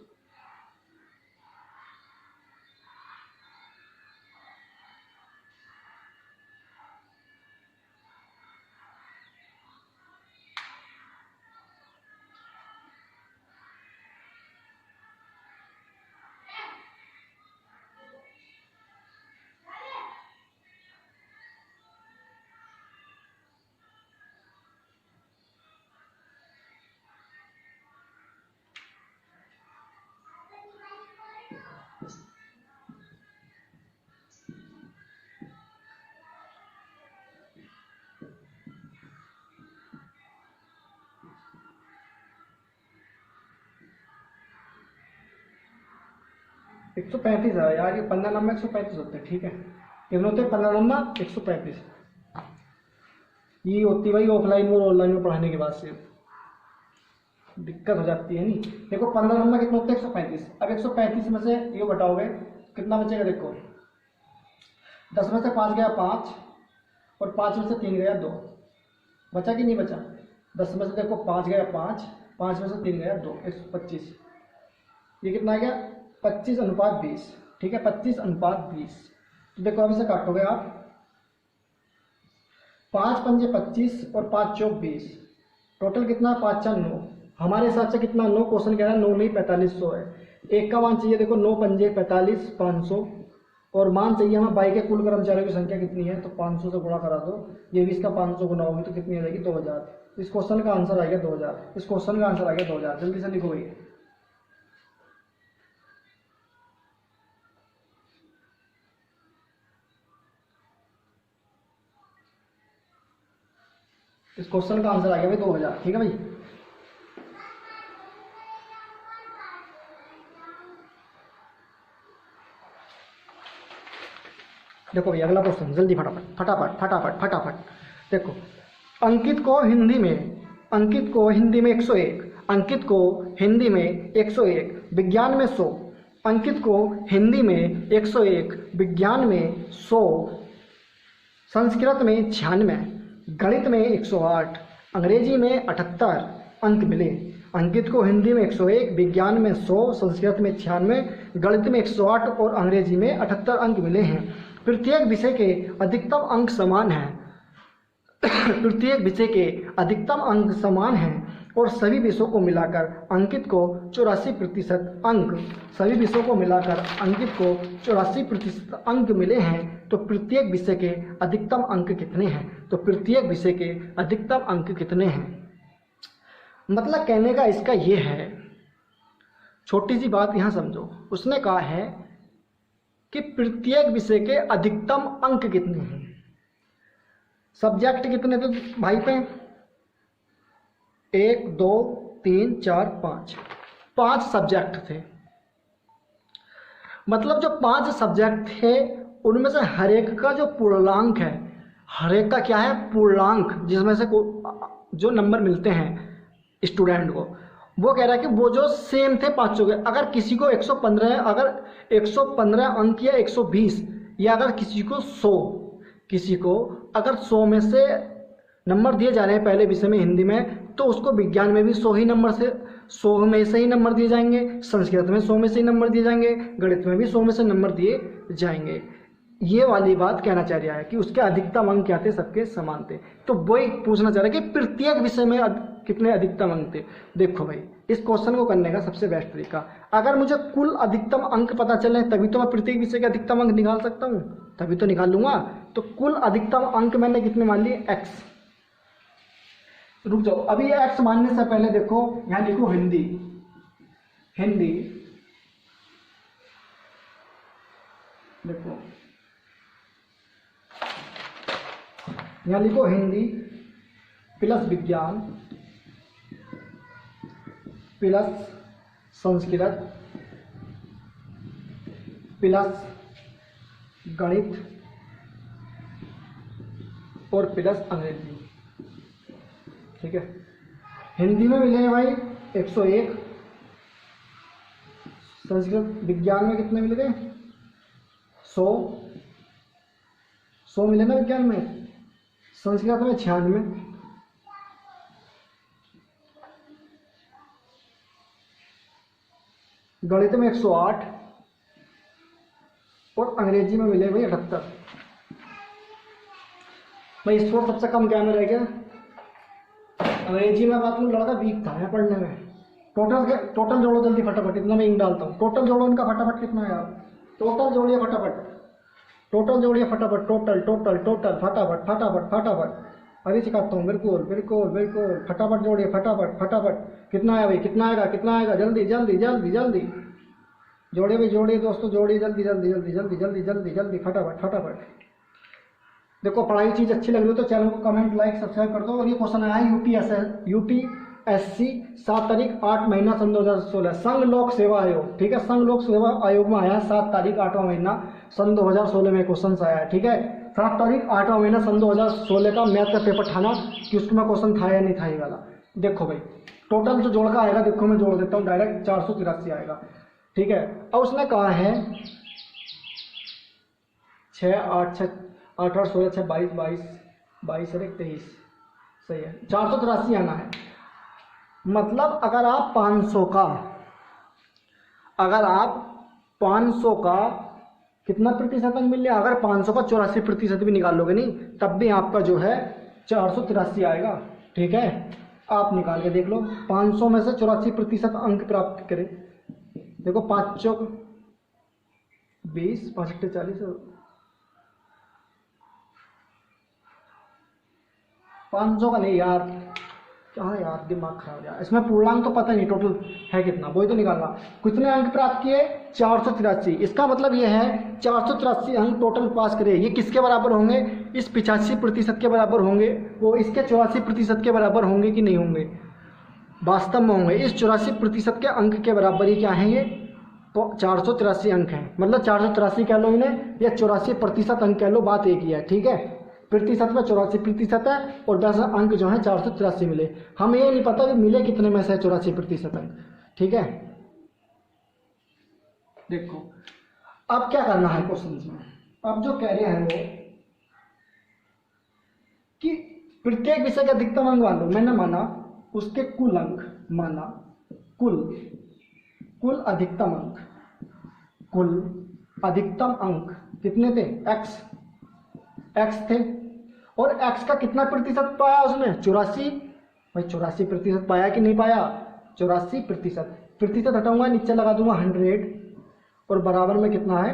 एक सौ 35 है यार, ये 15 नंबर 135 होते हैं, ठीक है। कितने होते हैं, 15 नंबर 135। ये होती भाई ऑफलाइन और ऑनलाइन में पढ़ाने के बाद से दिक्कत हो जाती है। नहीं देखो 15 नंबर कितने होते हैं, 135। अब 135 में से ये बताओगे कितना बचेगा, देखो 10 में से 5 गया 5, और 5 में से 3 गया 2, बचा कि नहीं बचा। 10 में से देखो 5 गया 5, 5 में से 3 गया 2, 125। ये कितना आ गया, 25:20, ठीक है, 25:20। तो देखो अब इसे काटोगे आप, 5 पंजे 25 और 5 चौक 20, टोटल कितना, 5 4 9। हमारे हिसाब से कितना, 9, क्वेश्चन कह रहा है 9 नहीं 4500 है। 1 का मान चाहिए, देखो 9 पंजे 45, 500, और मान चाहिए हमें बाई के कुल कर्मचारियों की संख्या कितनी है, तो 500 से गुणा करा दो। ये भी इसका 500 गुना होगी तो कितनी आ जाएगी, 2000। इस क्वेश्चन का आंसर आ गया 2000। इस क्वेश्चन का आंसर आ गया 2000। जल्दी से लिखो भाई। इस क्वेश्चन का आंसर आ गया भाई 2000, ठीक है भाई। देखो भाई अगला क्वेश्चन, जल्दी फटाफट फटाफट फटाफट फटाफट। देखो अंकित को हिंदी में 101, अंकित को हिंदी में 101, विज्ञान में 100। अंकित को हिंदी में 101, विज्ञान में 100, संस्कृत में 96, गणित में 108, अंग्रेजी में 78 अंक मिले। अंकित को हिंदी में 101, विज्ञान में 100, संस्कृत में 96, गणित में 108 और अंग्रेजी में 78 अंक मिले हैं। प्रत्येक विषय के अधिकतम अंक समान हैं। प्रत्येक विषय के अधिकतम अंक समान हैं और सभी विषयों को मिलाकर अंकित को 84% अंक, सभी विषयों को मिलाकर अंकित को 84% अंक मिले हैं। तो प्रत्येक विषय के अधिकतम अंक कितने हैं, तो प्रत्येक विषय के अधिकतम अंक कितने हैं। मतलब कहने का इसका ये है, छोटी सी बात यहाँ समझो। उसने कहा है कि प्रत्येक विषय के अधिकतम अंक कितने हैं। सब्जेक्ट कितने थे भाई पे, 1 2 3 4 5, 5 सब्जेक्ट थे। मतलब जो 5 सब्जेक्ट थे उनमें से हर एक का जो पूर्णांक है, हर एक का क्या है, पूर्णांक, जिसमें से जो नंबर मिलते हैं स्टूडेंट को, वो कह रहा है कि वो जो सेम थे पांचों के। अगर किसी को 115, अगर 115 अंक या 120, या अगर किसी को 100, किसी को अगर 100 में से नंबर दिए जा रहे हैं पहले विषय में हिंदी में, तो उसको विज्ञान में भी 100 ही नंबर से 100 में से ही नंबर दिए जाएंगे, संस्कृत में 100 में से ही नंबर दिए जाएंगे, गणित में भी 100 में से नंबर दिए जाएंगे। ये वाली बात कहना चाह रहा है कि उसके अधिकतम अंक क्या थे, सबके समान थे। तो वही पूछना चाह रहा है कि प्रत्येक विषय में कितने अधिकतम अंक थे। देखो भाई इस क्वेश्चन को करने का सबसे बेस्ट तरीका, अगर मुझे कुल अधिकतम अंक पता चले तभी तो मैं प्रत्येक विषय के अधिकतम अंक निकाल सकता हूँ, तभी तो निकाल लूंगा। तो कुल अधिकतम अंक मैंने कितने मान लिए, x। रुक जाओ, अभी ये x मानने से पहले देखो यहाँ लिखो हिंदी, हिंदी देखो यहाँ लिखो हिंदी प्लस विज्ञान प्लस संस्कृत प्लस गणित और प्लस अंग्रेजी, ठीक है। हिंदी में मिले हैं भाई 101, संस्कृत विज्ञान में कितने मिल गए 100 मिले ना विज्ञान में, संस्कृत में 96, गणित में 108 और अंग्रेजी में मिले भाई 78। भाई स्कोर सबसे कम क्या में रह गया अंग्रेजी में। बात में लड़का वीक था यहाँ पढ़ने में। टोटल जोड़ो जल्दी फटाफट, इतना मैं इंक डालता हूँ। टोटल जोड़ो इनका फटाफट, कितना है यार, टोटल जोड़िए फटाफट, टोटल जोड़िए फटाफट, टोटल टोटल टोटल फटाफट फटाफट फटाफट। अभी सिखाता हूँ, बिल्कुल बिल्कुल बिल्कुल, फटाफट जोड़िए फटाफट फटाफट। कितना है भाई, कितना आएगा, कितना आएगा, जल्दी जल्दी जल्दी जल्दी जोड़िए भाई, जोड़िए दोस्तों, जोड़िए जल्दी जल्दी जल्दी जल्दी जल्दी जल्दी जल्दी फटाफट फटाफट। देखो पढ़ाई चीज़ अच्छी लग रही हो तो चैनल को कमेंट लाइक सब्सक्राइब कर दो। और ये क्वेश्चन आया यूपीएससी 7 तारीख 8 महीना सन 2016, संघ लोक सेवा आयोग, ठीक है। संघ लोक सेवा आयोग में आया 7 तारीख 8वां महीना सन 2016 में क्वेश्चन आया है, ठीक है। 7 तारीख 8वां महीना सन 2016 का मैथ का पेपर ठाना कि उसमें क्वेश्चन था या नहीं था ये वाला। देखो भाई टोटल जो जोड़ का आएगा, देखो मैं जोड़ देता हूँ डायरेक्ट, 483 आएगा, ठीक है। अब उसने कहा है 6 8 6 8 8 16 6 22 22 22 और 23, सही है, 483 आना है। मतलब अगर आप 500 का कितना प्रतिशत अंक मिल रहा है, अगर 500 का 84% भी निकाल लोगे नहीं तब भी आपका जो है 483 आएगा, ठीक है। आप निकाल के देख लो, 500 में से 84% अंक प्राप्त करें। देखो 5 चौक 20, 5 अट्ठे 40, 500 का नहीं यार, क्या है यार, दिमाग खराब हो गया। इसमें पूर्णांक तो पता नहीं टोटल है कितना, वही तो निकालना। कितने अंक प्राप्त किए, 483। इसका मतलब ये है 483 अंक टोटल पास करे। ये किसके बराबर होंगे, इस 85% के बराबर होंगे, वो इसके 84% के बराबर होंगे कि नहीं होंगे, वास्तव में होंगे। इस 84% के अंक के बराबर ही क्या है ये, तो 483 अंक हैं। मतलब 483 कह लो इन्हें, या 84% अंक कह लो, बात एक ही है, ठीक है। प्रतिशत में 84% है और 10 अंक जो है 483 मिले। हमें ये नहीं पता कि मिले कितने में से 84% अंक, ठीक है। देखो अब क्या करना है क्वेश्चन में, अब जो कह रहे हैं वो कि प्रत्येक विषय का अधिकतम अंक मान लो, मैंने माना उसके कुल अंक, माना कुल अधिकतम अंक, कुल अधिकतम अंक कितने थे, x थे। और x का कितना प्रतिशत पाया उसने, 84। भाई 84% पाया कि नहीं पाया, 84%। प्रतिशत हटाऊंगा, नीचे लगा दूंगा 100 और बराबर में कितना है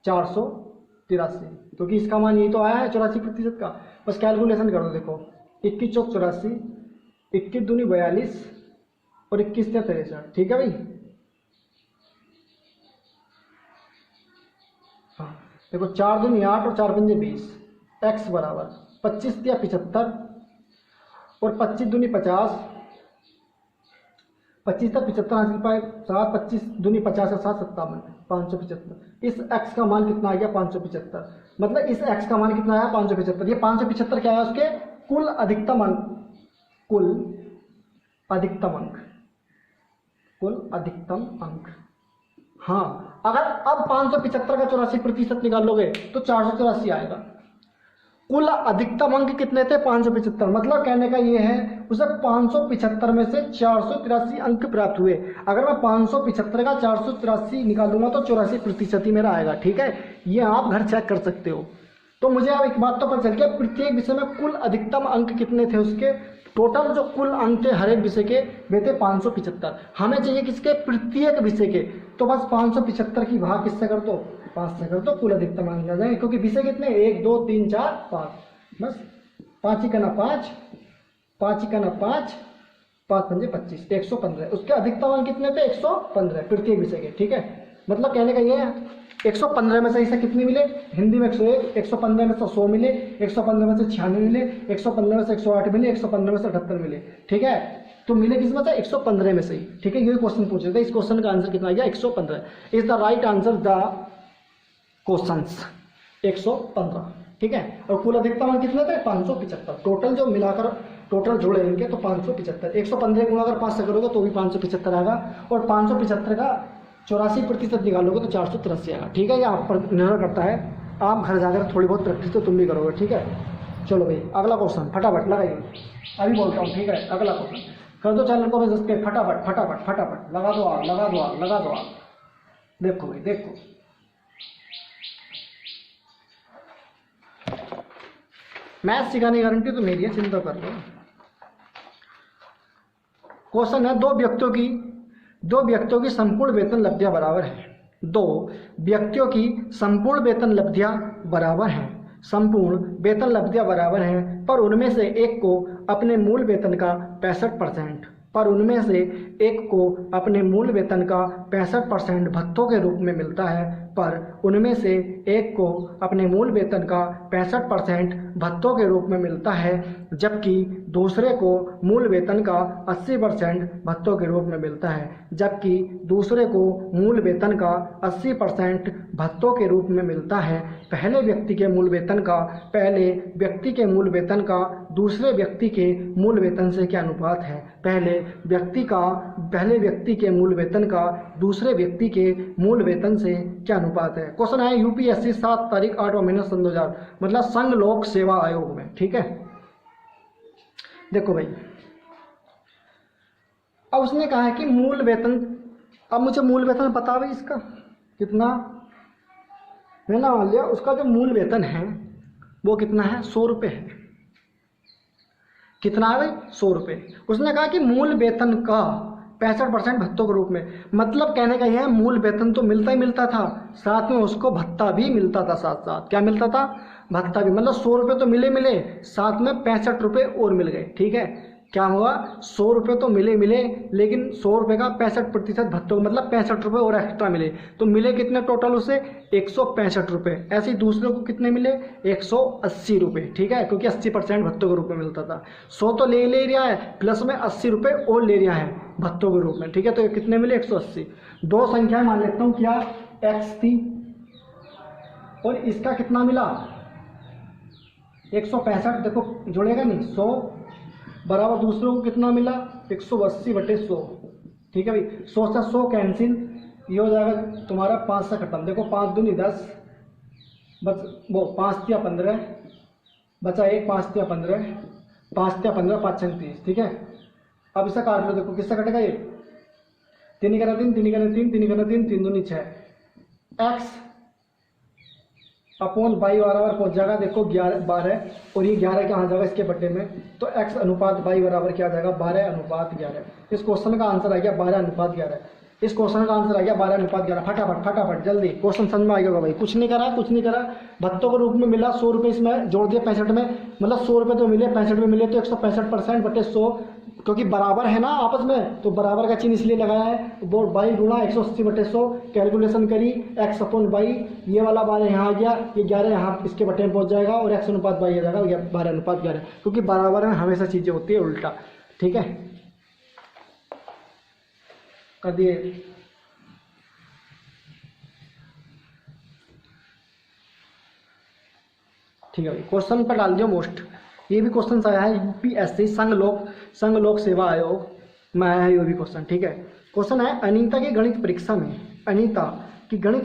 483, क्योंकि इसका मान यही तो आया है 84% का। बस कैलकुलेशन कर दो, देखो 21 चौक 84, 21 दूनी 42 और 21 या 63, ठीक है भाई। हाँ देखो 4 दूनी 8 और 4 पंजे 20, x बराबर 25 या 75 और 25 दूनी 50, 25 तक 75 हासिल पाए, 7 25 दूनी 50 और 7 57, 575। इस x का मान कितना आ गया 575। मतलब इस x का मान कितना आया 575। ये 575 क्या है, उसके कुल अधिकतम अंक, कुल अधिकतम अंक, कुल अधिकतम अंक। हाँ अगर अब 575 का 84% निकाल लोगे तो 484 आएगा। कुल अधिकतम अंक कितने थे 575। मतलब कहने का ये है उसे 575 में से 483 अंक प्राप्त हुए। अगर मैं 575 का 483 निकालूंगा तो 84% ही मेरा आएगा, ठीक है। ये आप घर चेक कर सकते हो। तो मुझे अब एक बात तो पता चल गया, प्रत्येक विषय में कुल अधिकतम अंक कितने थे उसके, टोटल जो कुल अंक थे हर एक विषय के वे थे 575। हमें चाहिए किसके, प्रत्येक विषय के। तो बस 575 की भाग किससे कर दो, 5 से कर दो, कुल अधिकतम अंक आ जाएंगे। क्योंकि विषय कितने 1 2 3 4 5, बस 5 ही करना 5, 5 ही करना 5, 5 पंजे 25, 115। उसके अधिकतम अंक कितने थे 115 प्रत्येक विषय के, ठीक है। मतलब कहने का ये है 115 में से इसे कितनी मिले, हिंदी में 101, 115 में से 100 मिले, 115 में से 96 मिले, 115 में से 108 मिले, 115 में से 78 मिले, ठीक है। तो मिले किस में से 115 में से ही, ठीक है। ये क्वेश्चन पूछ रहे थे, इस क्वेश्चन का आंसर कितना आ गया 115 is the right answer the questions 115, ठीक है। और कुल अधिकतम अंक कितने थे? 575। टोटल जो मिलाकर टोटल जोड़े इनके तो 575। 115 गुणा अगर 5 से करोगे तो भी 575 आएगा, और 575 का 84% निकालोगे तो 483 आएगा। ठीक है, ये आप पर निर्भर करता है, आप घर जाकर थोड़ी बहुत प्रैक्टिस तो तुम भी करोगे। ठीक है, चलो भाई अगला क्वेश्चन फटाफट लगाइए, अभी बोलता हूँ। ठीक है, अगला क्वेश्चन कर दो चैनल को सब्सक्राइब, फटाफट फटाफट फटाफट लगा दो आग, लगा दो आग, लगा दो आग। देखो भाई देखो, मैथ सिखाने की गारंटी तो मेरी है, चिंता कर लो। क्वेश्चन है, दो व्यक्तियों की संपूर्ण वेतन लब्धियां बराबर है। दो व्यक्तियों की संपूर्ण वेतन लब्धियां बराबर हैं, संपूर्ण वेतन लब्धियां बराबर हैं, पर उनमें से एक को अपने मूल वेतन का 65% भत्तों के रूप में मिलता है, पर उनमें से एक को अपने मूल वेतन का 65% भत्तों के रूप में मिलता है, जबकि दूसरे को मूल वेतन का 80% भत्तों के रूप में मिलता है। जबकि दूसरे को मूल वेतन का 80% भत्तों के रूप में मिलता है। पहले व्यक्ति के मूल वेतन का दूसरे व्यक्ति के मूल वेतन से क्या अनुपात है? पहले व्यक्ति के मूल वेतन का दूसरे व्यक्ति के मूल वेतन से क्या अनुपात है? क्वेश्चन है यूपीएससी 7 तारीख 8वां महीना सन 2000, मतलब संघ लोक सेवा आयोग में। ठीक है, देखो भाई, अब उसने कहा है कि मूल वेतन, अब मुझे मूल वेतन पता भाई इसका कितना है ना, मान लिया उसका जो मूल वेतन है वो कितना है? 100 रुपये है। कितना है भाई? 100 रुपये। उसने कहा कि मूल वेतन का 65% भत्तों के रूप में, मतलब कहने का यह है मूल वेतन तो मिलता ही मिलता था, साथ में उसको भत्ता भी मिलता था, साथ साथ क्या मिलता था? भत्ता भी। मतलब 100 रुपये तो मिले, साथ में 65 रुपये और मिल गए। ठीक है, क्या हुआ? 100 रुपये तो मिले, लेकिन 100 रुपये का 65% भत्तों, मतलब 65 रुपये और एक्स्ट्रा मिले, तो मिले कितने टोटल उसे? 165 रुपये। ऐसे ही दूसरे को कितने मिले? 180 रुपये। ठीक है, क्योंकि 80% भत्तों के रूप में मिलता था। 100 तो ले रहा है, प्लस में 80 रुपये और ले रहा है भत्तों के रूप में। ठीक है, तो ये कितने मिले? 180। दो संख्याएं मान लेता हूँ, क्या x थी और इसका कितना मिला? 165। देखो जुड़ेगा नहीं, 100 बराबर दूसरों को कितना मिला? 180/100। ठीक है भाई, 100 से 100 कैंसिल, ये हो जाएगा तुम्हारा 5 से खत्म। देखो 5 दूनी 10, वो 5 या 15 बचा, 1 5 या 15, 5 या 15, 5 30। ठीक है, अब इसे काट लो। देखो किससे कटेगा? ये 3 का 3, 3 का 3, 3 का 3, 3 दूनी 6, x अपॉन y बराबर पहुंच जाएगा। देखो 12, और ये 11 कहाँ जाएगा? इसके बट्टे में, तो x अनुपात y बराबर क्या जाएगा? 12:11। इस क्वेश्चन का आंसर आ गया 12:11। इस क्वेश्चन का आंसर आ गया 12:11। फटाफट फटाफट जल्दी, क्वेश्चन समझ में आ गया भाई। कुछ नहीं करा, भत्तों के रूप में मिला 100 रुपये, इसमें जोड़ दिया 65 में, मतलब 100 रुपये तो मिले, 65 में मिले, तो 165%/100, क्योंकि बराबर है ना आपस में, तो बराबर का चिन्ह इसलिए लगाया है। वो बाई गुणा 180/100 कैलकुलेशन करी, x अपॉन बाई, ये वाला 12 यहाँ आ गया, ये 11 यहाँ इसके बटे में पहुँच जाएगा, और x अनुपात बाई आ जाएगा 12:11, क्योंकि बराबर में हमेशा चीज़ें होती है उल्टा। ठीक है, कर दिए। ठीक है भाई, क्वेश्चन पर डाल दियो मोस्ट। ये भी क्वेश्चन आया है यूपीएससी संघ लोक सेवा आयोग में आया है ये भी क्वेश्चन। ठीक है, क्वेश्चन है अनीता की गणित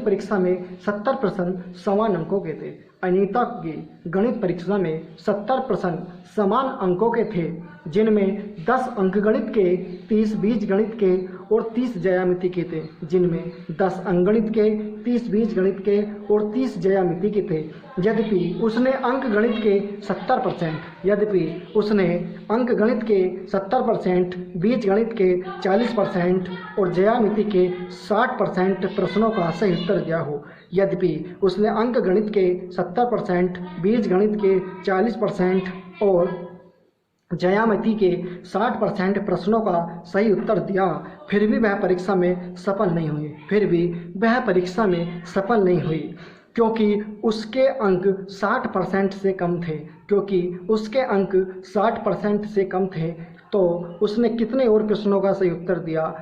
परीक्षा में 70% समान अंकों के थे। अनीता की गणित परीक्षा में 70% समान अंकों के थे, जिनमें 10 अंकगणित के, 30 बीजगणित के और 30 ज्यामिति के थे। जिनमें 10 अंकगणित के, 30 बीजगणित के और 30 ज्यामिति के थे। यद्यपि उसने अंकगणित के 70%, बीजगणित के 40% और ज्यामिति के 60% प्रश्नों का सही उत्तर दिया हो। यद्यपि उसने अंकगणित के 70%, बीजगणित के 40% और ज्यामिति के 60% प्रश्नों का सही उत्तर दिया, फिर भी वह परीक्षा में सफल नहीं हुई, क्योंकि उसके अंक 60% से कम थे। तो उसने कितने और प्रश्नों का सही उत्तर दिया?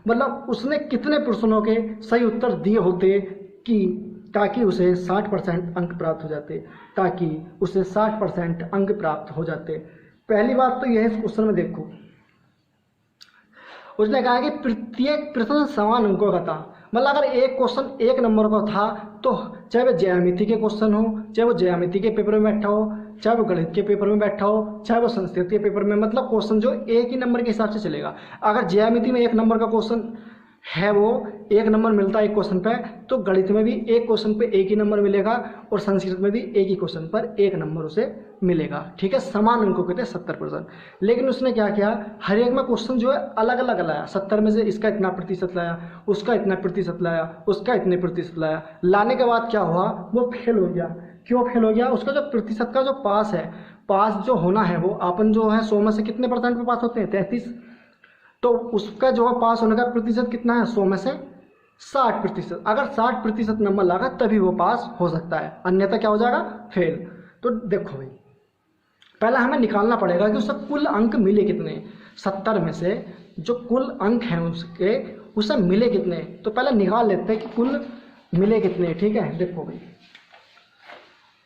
मतलब उसने कितने प्रश्नों के सही उत्तर दिए होते कि ताकि उसे 60% अंक प्राप्त हो जाते, ताकि उसे 60% अंक प्राप्त हो जाते। पहली बात तो यह है, इस क्वेश्चन में देखो उसने कहा कि प्रत्येक प्रश्न समान अंकों का था। मतलब अगर एक क्वेश्चन 1 नंबर का था तो चाहे वो ज्यामिति के क्वेश्चन हो, चाहे वो ज्यामिति के पेपर में बैठा हो, चाहे वो गणित के पेपर में बैठा हो, चाहे वो संस्कृत के पेपर में, मतलब क्वेश्चन जो एक ही नंबर के हिसाब से चलेगा। अगर ज्यामिति में 1 नंबर का क्वेश्चन है, वो 1 नंबर मिलता है एक क्वेश्चन पे, तो गणित में भी एक क्वेश्चन पे 1 ही नंबर मिलेगा और संस्कृत में भी एक ही क्वेश्चन पर 1 नंबर उसे मिलेगा। ठीक है, समान अंकों के थे 70%। लेकिन उसने क्या किया, हर एक में क्वेश्चन जो है अलग अलग लाया। 70 में से इसका इतना प्रतिशत लाया, उसका इतना प्रतिशत लाया, उसका इतने प्रतिशत लाया। लाने के बाद क्या हुआ, वो फेल हो गया। क्यों फेल हो गया, उसका जो प्रतिशत का जो पास है, पास जो होना है, वो अपन जो है 100 में से कितने % पे पास होते हैं, 33। तो उसका जो है पास होने का प्रतिशत कितना है, 100 में से 60%। अगर 60% नंबर लगा तभी वो पास हो सकता है, अन्यथा क्या हो जाएगा, फेल। तो देखो भाई, पहला हमें निकालना पड़ेगा कि उससे कुल अंक मिले कितने। 70 में से जो कुल अंक हैं उसके, उसे मिले कितने, तो पहले निकाल लेते हैं कि कुल मिले कितने। ठीक है, देखो भाई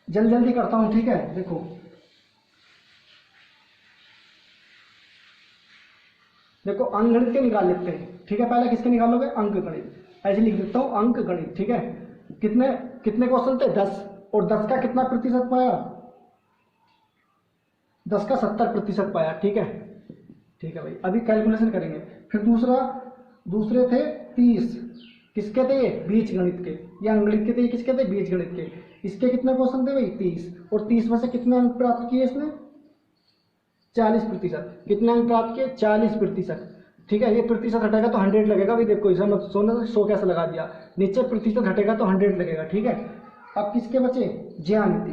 जल्दी जल्दी करता हूँ। ठीक है, देखो देखो अंकगणित के निकाल लेते हैं। ठीक है, पहले किसके निकालोगे, अंकगणित। ऐसे लिख देता हूँ अंकगणित। ठीक है, कितने कितने क्वेश्चन थे, 10, और 10 का कितना प्रतिशत पाया, 10 का 70% पाया। ठीक है, ठीक है भाई, अभी कैलकुलेशन करेंगे। फिर दूसरे थे 30, किसके थे ये, बीज गणित के, या अंगणित के थे, ये किसके थे, बीज गणित के। इसके कितने क्वेश्चन थे भाई, 30, और 30 में से कितने अंक प्राप्त किए इसने, 40%। कितने अंक प्राप्त किए, 40%। ठीक है, ये प्रतिशत हटेगा तो 100 लगेगा भाई। देखो इसे मत सोना, 100 कैसे लगा दिया, नीचे प्रतिशत हटेगा तो 100 लगेगा। ठीक है, अब किसके बचे, ज्यामिति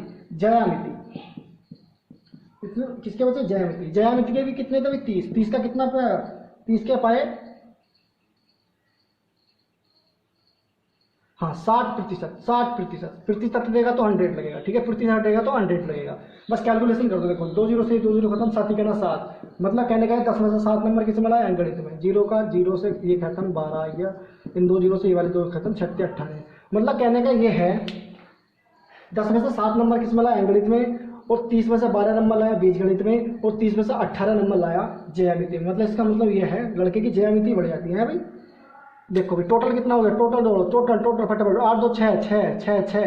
किसके बचे, ज्यामिति के भी कितने थे भाई, 30 का कितना पाया, 30 के पाए, हाँ 60%। प्रतिशत हटेगा तो 100 लगेगा। ठीक है, प्रतिशत हटेगा तो 100 लगेगा। बस कैलकुलेशन कर दो। देखो 2 0 से 2 0 खत्म, 7 ही कहना 7, मतलब कहने का है 10 में से 7 नंबर किस में लाया, अंकगणित में। 0 से ये खत्म, 12 आ गया, इन 2 0 से ये वाले 2 खत्म, 36 18। मतलब कहने का ये है 10 में से 7 नंबर किस में लाया, अंकगणित में, और 30 में से 12 नंबर लाया बीजगणित में, और 30 में से 18 नंबर लाया ज्यामिति में। मतलब इसका मतलब ये है लड़के की ज्यामिति बढ़ जाती है भाई। देखो भाई टोटल कितना हो गया, टोटल फटाफट, 8 2 6 6 6 6,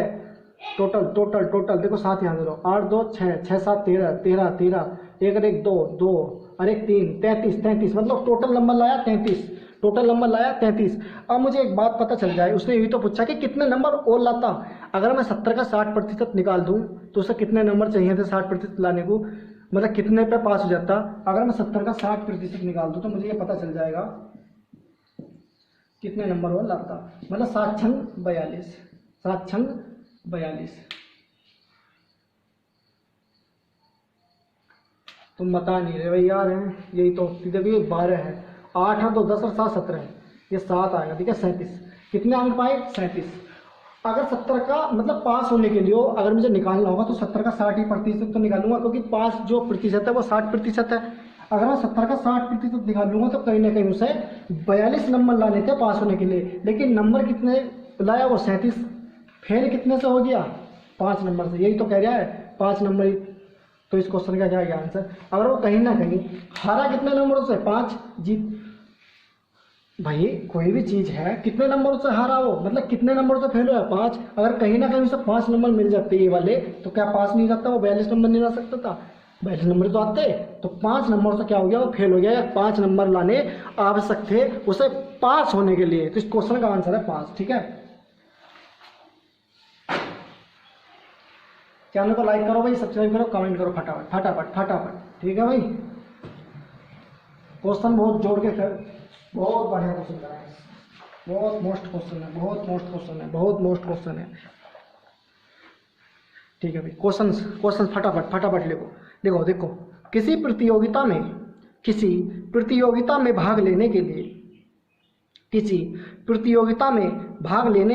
टोटल देखो 7 यहाँ दो, 8 2 6 6 7 13 13 13, 1 और 1 2 2 और 1 3, 33, मतलब टोटल नंबर लाया 33। अब मुझे एक बात पता चल जाए, उसने यही तो पूछा कि कितने नंबर और लाता। अगर मैं 70 का 60% निकाल दूं तो उसे कितने नंबर चाहिए थे 60% लाने को, मतलब कितने पे पास हो जाता। अगर मैं 70 का 60% निकाल दूं तो मुझे ये पता चल जाएगा कितने नंबर वो लाता। मतलब 7 छंग 42। तुम बता नहीं रहे भाई यार, हैं यही तो देखिए 12 है, 8 है तो 10 और 7 17 है, ये 7 आएगा। ठीक है, 37। कितने अंक पाए, 37। अगर 70 का मतलब पास होने के लिए अगर मुझे निकालना होगा तो 70 का 60% तो निकालूंगा, क्योंकि पास जो प्रतिशत है वो 60% है। अगर मैं 70 का 60% निकालूंगा तो कहीं ना कहीं उसे 42 नंबर लाने थे पास होने के लिए, लेकिन नंबर कितने लाया वो 37। फेल कितने से हो गया, 5 नंबर से। यही तो कह रहा है 5 नंबर ही। तो इस क्वेश्चन का क्या गया आंसर। अगर वो कहीं ना कहीं हारा कितने नंबरों से, 5 जीत। भाई कोई भी चीज है कितने नंबरों से हारा वो, मतलब कितने नंबरों से फेल हुआ, 5। अगर कहीं ना कहीं उसे 5 नंबर मिल जाते ये वाले तो क्या पास नहीं जाता, वो 42 नंबर नहीं ला सकता था। 42 नंबर तो आते, तो 5 नंबर से क्या हो गया, वो फेल हो गया। 5 नंबर लाने आवश्यक थे उसे पास होने के लिए। तो इस क्वेश्चन का आंसर है 5। ठीक है, चैनल को लाइक करो भाई, सब्सक्राइब करो, कमेंट करो फटाफट। ठीक है भाई, क्वेश्चन बहुत जोड़ के कर, बहुत बढ़िया क्वेश्चन करा है, बहुत मोस्ट क्वेश्चन है। ठीक है भाई, क्वेश्चन फटाफट लिखो। देखो किसी प्रतियोगिता में भाग लेने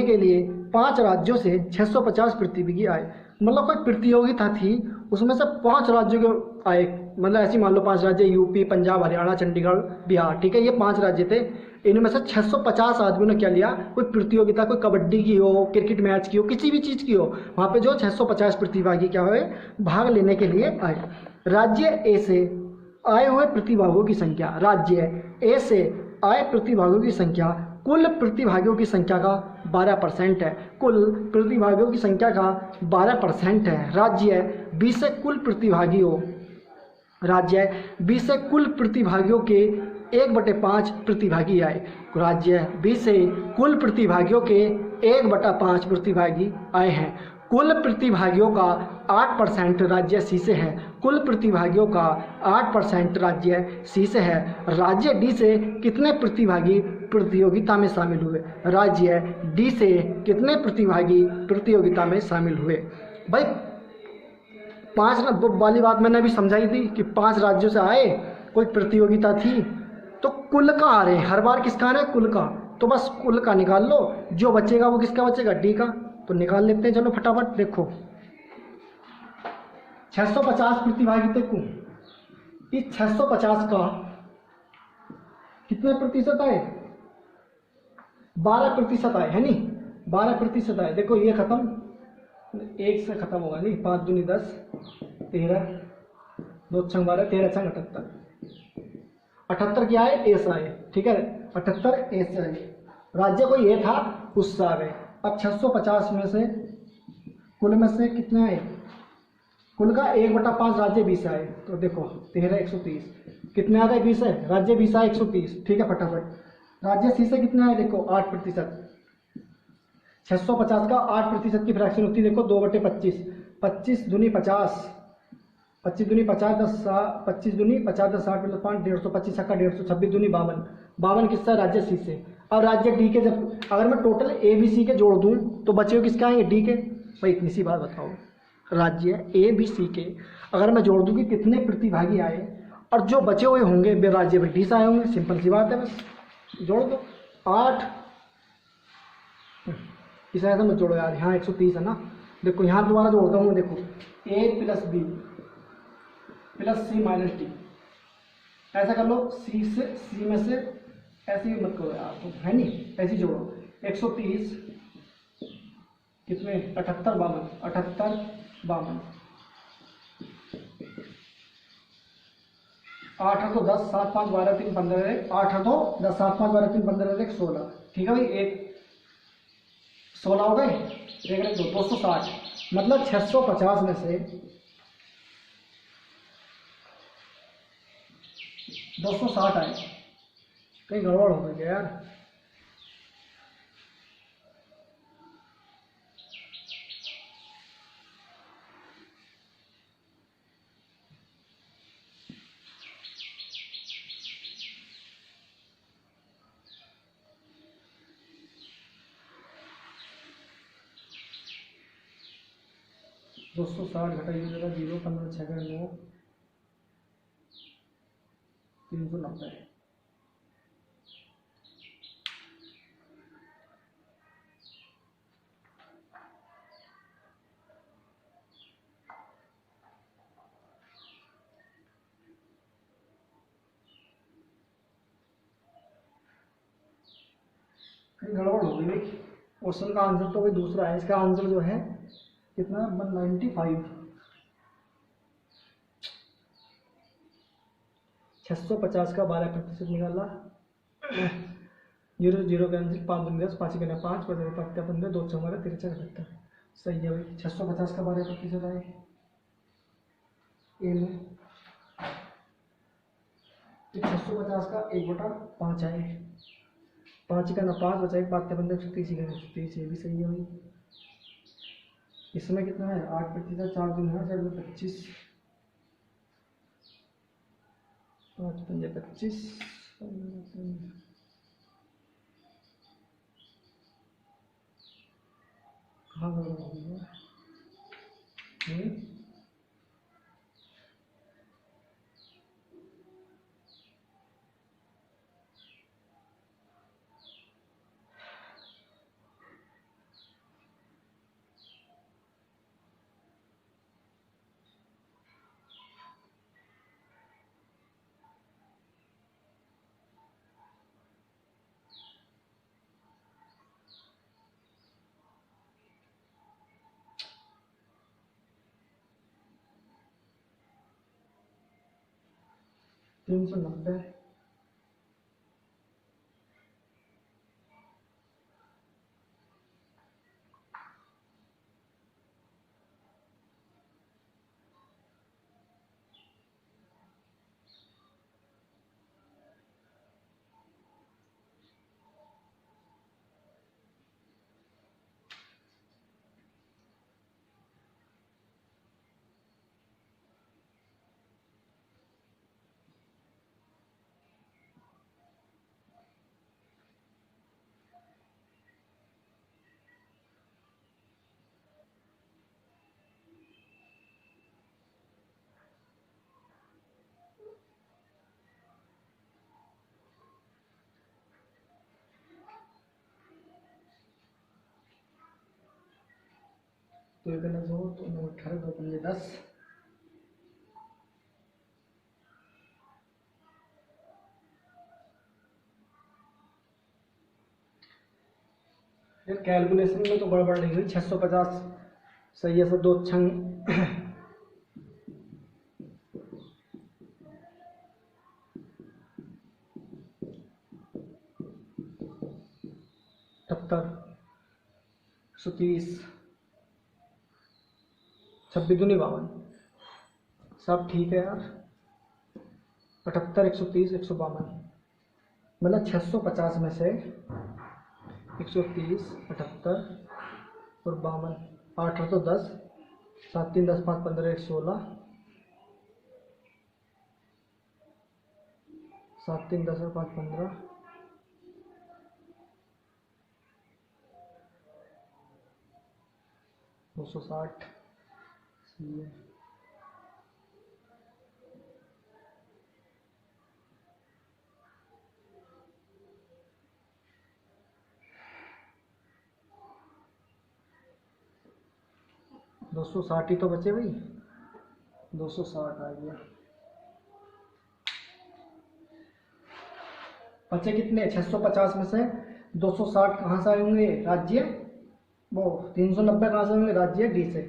के लिए 5 राज्यों से 650 प्रतियोगी आए। मतलब कोई प्रतियोगिता थी, उसमें से 5 राज्यों के आए। मतलब ऐसी मान लो 5 राज्य, यूपी, पंजाब, हरियाणा, चंडीगढ़, बिहार। ठीक है, ये 5 राज्य थे। इनमें से 650 आदमियों ने क्या लिया, कोई प्रतियोगिता, कोई कबड्डी की हो, क्रिकेट मैच की हो, किसी भी चीज़ की हो, वहाँ पे जो 650 प्रतिभागी क्या हुए, भाग लेने के लिए आए। राज्य ए से आए हुए प्रतिभागियों की संख्या, राज्य ए से आए प्रतिभागियों की संख्या कुल प्रतिभागियों की संख्या का 12% है। कुल प्रतिभागियों की संख्या का 12% है। राज्य बी से कुल प्रतिभागियों, राज्य बी से कुल प्रतिभागियों के 1/5 प्रतिभागी आए। राज्य बी से कुल प्रतिभागियों के 1/5 प्रतिभागी आए हैं। कुल प्रतिभागियों का 8% राज्य सी से है। कुल प्रतिभागियों का 8% राज्य सी से है। राज्य डी से कितने प्रतिभागी प्रतियोगिता में शामिल हुए? राज्य डी से कितने प्रतिभागी प्रतियोगिता में शामिल हुए? भाई 5 वाली बात मैंने अभी समझाई थी कि 5 राज्यों से आए, कोई प्रतियोगिता थी, तो कुल का आ रहे हैं, हर बार किसका आ रहा है? कुल का। तो बस कुल का निकाल लो, जो बचेगा वो किसका बचेगा? डी का। तो निकाल लेते हैं, चलो फटाफट। देखो 650 प्रतिभागी थे कुल, इस 650 का कितने प्रतिशत आए? 12% आए, है नहीं? 12% आए। देखो ये खत्म, एक से खत्म होगा नहीं, 5 दूनी 10, 13, 2 छंग 12, 13 छंग 78, 78 क्या है? एस आए, ठीक है, 78 एस आए। राज्य को ये था, उससे आ गए। अब 650 में से कुल में से कितने आए? कुल का 1/5 राज्य 20 आए, तो देखो 13 130 कितने आ गए? 20 है, राज्य 20 आए 130, ठीक है फटाफट। राज्य सी से कितने आए? देखो 8%। 650 का 8% की फ्रैक्शन होती है, देखो 2/25, 25 दूनी 50, 25 दूनी 50, 10 25 दूनी 50, 10 60 + 5 150, 25 का 150, 26 दूनी 52, 52 किसका? राज्य सी से। अब राज्य डी के, जब अगर मैं टोटल ए बी सी के जोड़ दूं तो बचे हुए किसके आएंगे? डी के। भाई इतनी सी बात बताओ, राज्य ए बी सी के अगर मैं जोड़ दूं कि कितने प्रतिभागी आए, और जो बचे हुए होंगे वे राज्य में डी से आए होंगे, सिंपल सी बात है, बस जोड़ दो 8। इस ऐसा मत जोड़ो यार, यहाँ 130 है ना, देखो यहाँ दोबारा जोड़ता हूँ मैं, देखो ए + बी + सी - डी, ऐसा कर लो। सी में से ऐसे ही मत करो यार, तो है नहीं, ऐसे जोड़ो। 130 कितने? 78 52, 78 52, 8 तो 10 7 5 12 3 15, 8 तो 10 7 5 12 3 15 1 16, ठीक है भाई, एक 16 हो गए, एक 260, मतलब 650 में से 260 आए। कहीं गड़बड़ हो गई यार, दो सौ साठ घटाइए जरा, 0 15 6 9 390। कहीं गड़बड़ हो गई भाई, क्वेश्चन का आंसर तो भाई दूसरा है, इसका आंसर जो है कितना? 195। 650 का 12% निकाला, 0 0 कैंसिल, 5 दूनी 10, 5 5 5 5 15 2 14 13 78, सही है भाई। 650 का 12% आए ए में, 650 का 1/5 आए, 5 का ना 5 बचा, 1 5 15 130 का 130, ये भी सही है भाई। इसमें कितना है? 8%, 4 दूनी है 25, 5 5 25, कहाँ गड़बड़ हो गई है? 390 तो ये गलत हो तो 18 2 5 10। यार कैलकुलेशन में तो गड़बड़ नहीं हुई, 650 सही है। सब दो छंग 78 130 26 दूनी 52, सब ठीक है यार। 78 130 152, मतलब 650 में से 130 78 और 52, 8 तो 10, 7 3 10 5 15 1 16, 7 3 10 और 5 15, 260 सही है। दो 260 ही तो बचे भाई, 260 आ गया। बचे कितने? 650 में से 260 कहाँ से आएंगे? राज्य, वो 390 कहाँ से आएंगे? राज्य डी से।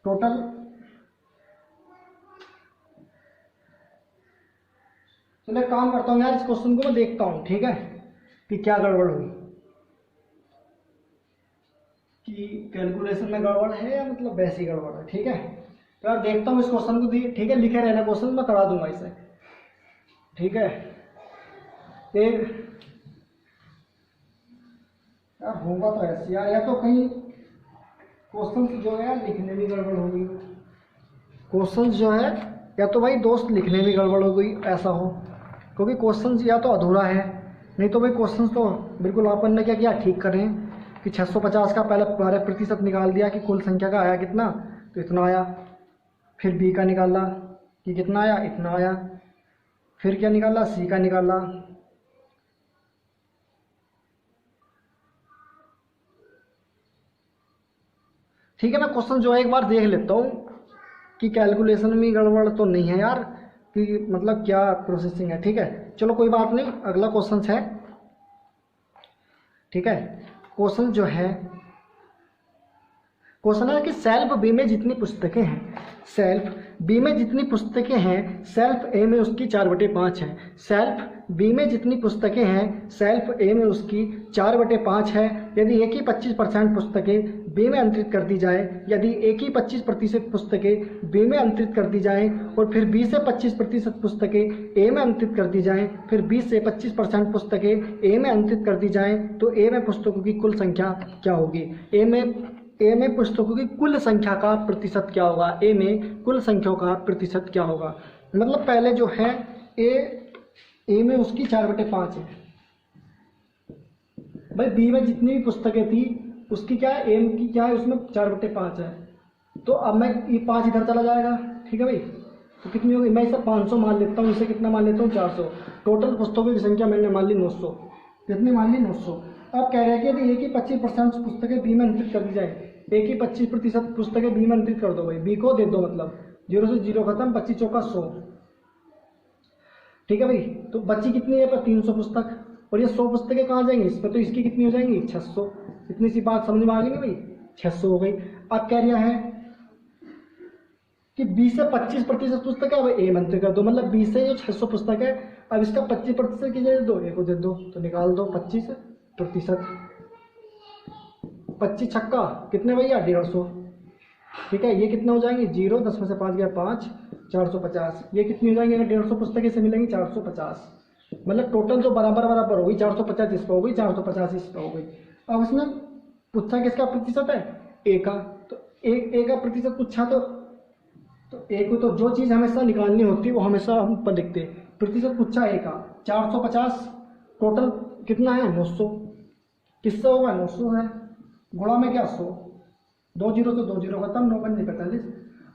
टोटल चलो एक काम करता हूँ यार, इस क्वेश्चन को मैं देखता हूँ, ठीक है, कि क्या गड़बड़ हुई, कि कैलकुलेशन में गड़बड़ है या मतलब वैसी गड़बड़ है। ठीक है, तो यार देखता हूँ इस क्वेश्चन को, ठीक है, लिखे रहना क्वेश्चन, मैं करा दूंगा इसे। ठीक है, एक यार होगा तो ऐसे यार, या तो कहीं क्वेश्चन जो है लिखने में गड़बड़ हो गई, क्वेश्चन जो है या तो भाई दोस्त लिखने में गड़बड़ हो गई, ऐसा हो, क्योंकि क्वेश्चन या तो अधूरा है, नहीं तो भाई क्वेश्चन तो बिल्कुल अपन ने क्या किया, ठीक करें कि 650 का पहले 12% निकाल दिया कि कुल संख्या का आया कितना, तो इतना आया। फिर बी का निकाला कि कितना आया, इतना आया। फिर क्या निकाला, सी का निकाला। ठीक है, मैं क्वेश्चन जो है एक बार देख लेता हूँ कि कैलकुलेशन में गड़बड़ तो नहीं है यार, कि मतलब क्या प्रोसेसिंग है। ठीक है, चलो कोई बात नहीं, अगला क्वेश्चन है। ठीक है, क्वेश्चन जो है, क्वेश्चन है कि सेल्फ बी में जितनी पुस्तकें हैं, सेल्फ बी में जितनी पुस्तकें हैं, सेल्फ ए में उसकी 4/5 है। सेल्फ बी में जितनी पुस्तकें हैं, सेल्फ ए में उसकी 4/5 है। यदि ए की 25% पुस्तकें बी में अंतरित कर दी जाए, यदि ए की 25% पुस्तकें बी में अंतरित कर दी जाएं और फिर बी से 25% पुस्तकें ए में अंतरित कर दी जाएं, फिर बी से 25% पुस्तकें ए में अंतरित कर दी जाएं, तो ए में पुस्तकों की कुल संख्या क्या होगी? ए में पुस्तकों की कुल संख्या का प्रतिशत क्या होगा? ए में कुल संख्याओं का प्रतिशत क्या होगा? मतलब पहले जो है ए में उसकी 4/5 है भाई, बी में जितनी भी पुस्तकें थी उसकी क्या है, ए की क्या है, उसमें 4/5 है। तो अब मैं ये 5 इधर चला जाएगा। ठीक है भाई, तो कितनी होगी, मैं इसे 500 मान लेता हूँ, इसे कितना मान लेता हूँ, 400। टोटल पुस्तकों की संख्या मैंने मान ली 900। कितनी मान ली? 900। अब कह रहे हैं कि यदि ए की 25% पुस्तकें बी में अंतरित कर दी जाए, ए की 25% पुस्तकें बी में अंतरित कर दो भाई, बी को दे दो, मतलब 0 से 0 खत्म, 25 चौका 100। ठीक है भाई, तो बची कितनी है पर 300 पुस्तक, और ये 100 पुस्तकें कहाँ जाएंगी इसमें, तो इसकी कितनी हो जाएंगी, 600। इतनी सी बात समझ में आ गई भाई, 600 हो गई। अब कह रहा है कि 20 से 25% पुस्तक है, अब ए मंत्र कर दो, मतलब 20 से जो 600 पुस्तक है, अब इसका 25% की जगह दो, ए को दे दो, तो निकाल दो 25%। 25 छक्का कितने भैया 150, ठीक है। ये कितने हो जाएंगे 0, 10 में से 5 गया 5, 450। ये कितनी हो जाएंगे अगर 150 पुस्तकें से मिलेंगी 450, मतलब टोटल जो बराबर बराबर होगी 450 इस पर हो गई, 450 इस पर हो गई। अब इसमें पूछा किसका प्रतिशत है, ए का, तो ए का प्रतिशत पूछा, तो ए को तो जो चीज़ हमेशा निकालनी होती है वो हमेशा हम पर लिखते हैं। प्रतिशत पूछा ए का 450, टोटल कितना है 900, किससे होगा 900 है, गुणा में क्या 100, 2 जीरो तो 2 जीरो खत्म, 9 पंजे 45,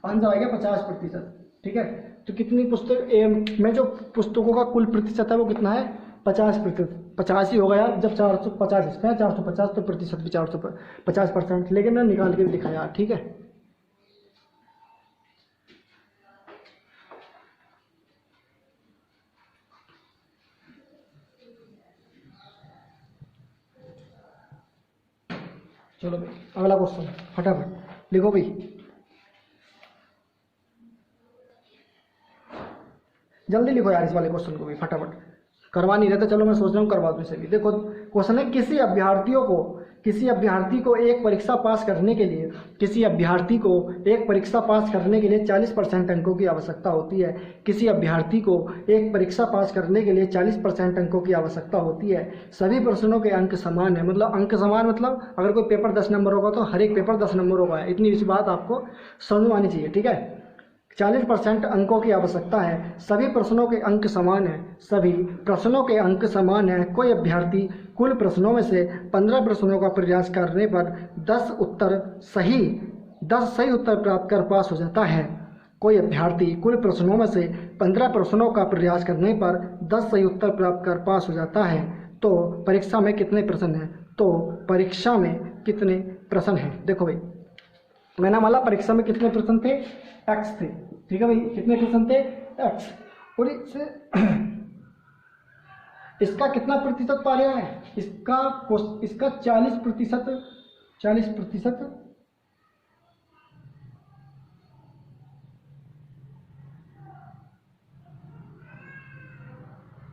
आंसर आएगा 50%, ठीक है। तो कितनी पुस्तक ए में जो पुस्तकों का कुल प्रतिशत है वो कितना है 50%, 50 ही होगा यार, जब 450 इसका है 450 तो प्रतिशत भी 450%, लेकिन मैंने निकाल के भी लिखा यार, ठीक है। चलो भाई अगला क्वेश्चन फटाफट लिखो भाई, जल्दी लिखो यार इस वाले क्वेश्चन को भी फटाफट, करवा नहीं रहता, चलो मैं सोच रहा हूँ करवा दूँ इसे भी। देखो क्वेश्चन है, किसी अभ्यर्थी को एक परीक्षा पास करने के लिए 40% अंकों की आवश्यकता होती है। किसी अभ्यर्थी को एक परीक्षा पास करने के लिए 40% अंकों की आवश्यकता होती है। सभी प्रश्नों के अंक समान है, मतलब अंक समान मतलब अगर कोई पेपर 10 नंबर होगा तो हर एक पेपर 10 नंबर होगा, इतनी सी बात आपको समझ में आनी चाहिए, ठीक है। 40% अंकों की आवश्यकता है, सभी प्रश्नों के अंक समान है, कोई अभ्यर्थी कुल प्रश्नों में से 15 प्रश्नों का प्रयास करने पर 10 सही उत्तर प्राप्त कर पास हो जाता है। कोई अभ्यर्थी कुल प्रश्नों में से 15 प्रश्नों का प्रयास करने पर 10 सही उत्तर प्राप्त कर पास हो जाता है। तो परीक्षा में कितने प्रश्न हैं, देखो भाई मैंने माला परीक्षा में कितने प्रश्न थे, एक्स थे, ठीक है भाई, कितने प्रश्न थे एक्स, और इसका कितना प्रतिशत पा रहा है, इसका 40%,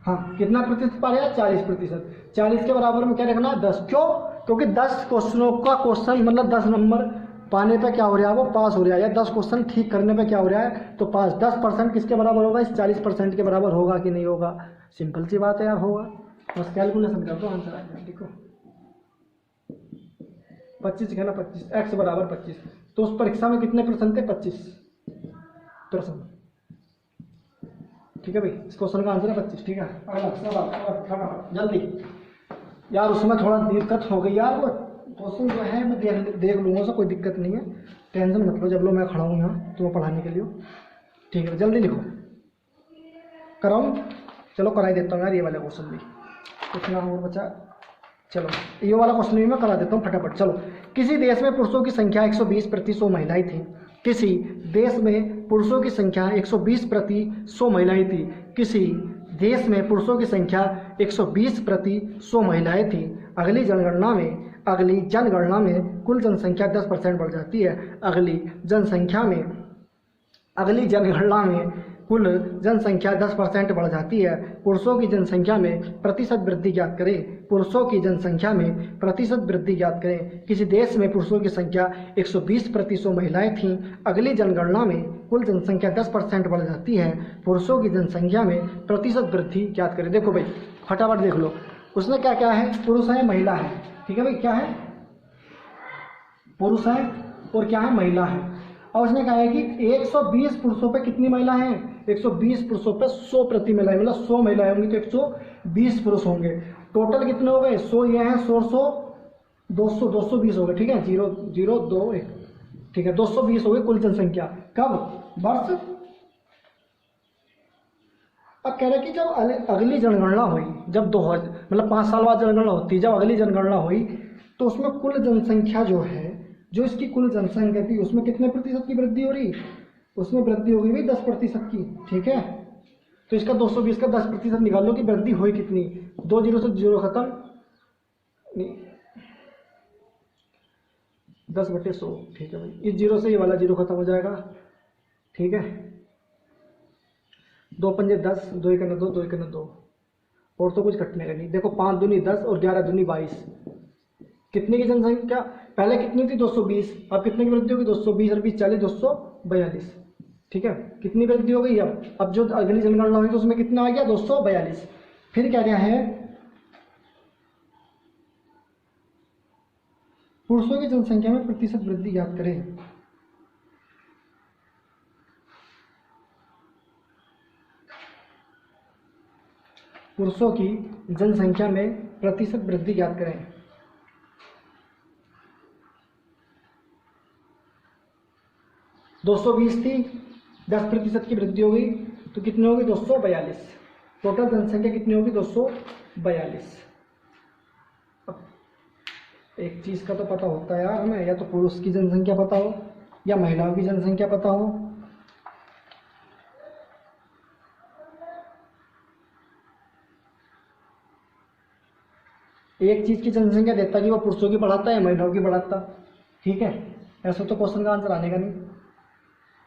हाँ कितना प्रतिशत पा रहा है 40%, 40 के बराबर में क्या रखना 10, क्यों, क्योंकि 10 क्वेश्चनों का क्वेश्चन मतलब 10 नंबर पाने पे क्या हो रहा है वो पास हो रहा है, या 10 क्वेश्चन ठीक करने पे क्या हो रहा है तो पास। 10% किसके बराबर होगा, इस 40% के बराबर होगा कि नहीं होगा, सिंपल सी बात है यार, होगा, बस कैलकुलेशन कर दो आंसर आ जाएगा। देखो 25 कहना 25, एक्स बराबर 25, तो उस परीक्षा में कितने प्रश्न थे 25 प्रश्न, ठीक है भाई, इस क्वेश्चन का आंसर है 25, ठीक है। अगला जल्दी यार, उसमें थोड़ा दिक्कत हो गई यार, वो क्वेश्चन जो है मैं देख लूँगा, उससे कोई दिक्कत नहीं है, टेंशन मत लो, जब लो मैं खड़ा हूँ यहाँ तुम्हें पढ़ाने के लिए, ठीक है। जल्दी लिखो, कराऊँ, चलो करा ही देता हूँ यार ये वाला क्वेश्चन भी, कितना और बचा, चलो ये वाला क्वेश्चन भी मैं करा देता हूँ फटाफट। चलो, किसी देश में पुरुषों की संख्या 120 प्रति 100 महिलाएं थी। किसी देश में पुरुषों की संख्या 120 प्रति 100 महिलाएं थी। किसी देश में पुरुषों की संख्या 120 प्रति 100 महिलाएं थी। अगली जनगणना में कुल जनसंख्या 10% बढ़ जाती है। अगली जनगणना में कुल जनसंख्या 10% बढ़ जाती है। पुरुषों की जनसंख्या में प्रतिशत वृद्धि ज्ञात करें। किसी देश में पुरुषों की संख्या 120 प्रति 100 महिलाएं थीं। अगली जनगणना में कुल जनसंख्या 10% बढ़ जाती है। पुरुषों की जनसंख्या में प्रतिशत वृद्धि ज्ञात करें। देखो भाई फटाफट देख लो, उसमें क्या क्या है, पुरुष है महिला है, ठीक है भाई, क्या है पुरुष है और क्या है महिला है। और उसने कहा है कि 120 पुरुषों पे कितनी महिला हैं, 120 पुरुषों पे 100 प्रति महिलाएं, मतलब 100 महिलाएं होंगी तो 120 पुरुष होंगे। टोटल कितने हो गए 100, ये हैं 100 220 हो गए, ठीक है, 0 0 2 1, ठीक है, 220 हो गए कुल जनसंख्या। कब, वर्ष, अब कह रहे कि जब अगली जनगणना हुई, जब 2000 मतलब 5 साल बाद जनगणना होती है, जब अगली जनगणना हुई तो उसमें कुल जनसंख्या जो है, जो इसकी कुल जनसंख्या थी उसमें कितने प्रतिशत की वृद्धि हो रही, उसमें वृद्धि हो गई भाई 10% की, ठीक है। तो इसका 220 का 10% निकाल लो कि वृद्धि हुई कितनी, 2 जीरो से 0 खत्म, 10/100, ठीक है भाई, इस 0 से ये वाला 0 खत्म हो जाएगा, ठीक है, 2 पंजे 10, 2 एकम 2, 2 एकम 2, और तो कुछ घटने का नहीं। देखो 5 दूनी 10 और 11 दूनी 22, कितने की जनसंख्या पहले कितनी थी 220, अब कितने की वृद्धि होगी 220 और 20 40 242। ठीक है, कितनी वृद्धि हो गई अब जो अगली जनगणना हुई तो उसमें कितना आ गया 242। फिर कह रहा है पुरुषों की जनसंख्या में प्रतिशत वृद्धि ज्ञात करें। पुरुषों की जनसंख्या में प्रतिशत वृद्धि ज्ञात करें। दो 220 थी, 10% की वृद्धि हो गई तो कितनी होगी 242। टोटल जनसंख्या कितनी होगी 242। एक चीज का तो पता होता है यार हमें, या तो पुरुष की जनसंख्या पता हो या महिलाओं की जनसंख्या पता हो। एक चीज की जनसंख्या देता कि वो पुरुषों की बढ़ाता है या महिलाओं की बढ़ाता। ठीक है, ऐसा तो क्वेश्चन का आंसर आने का नहीं।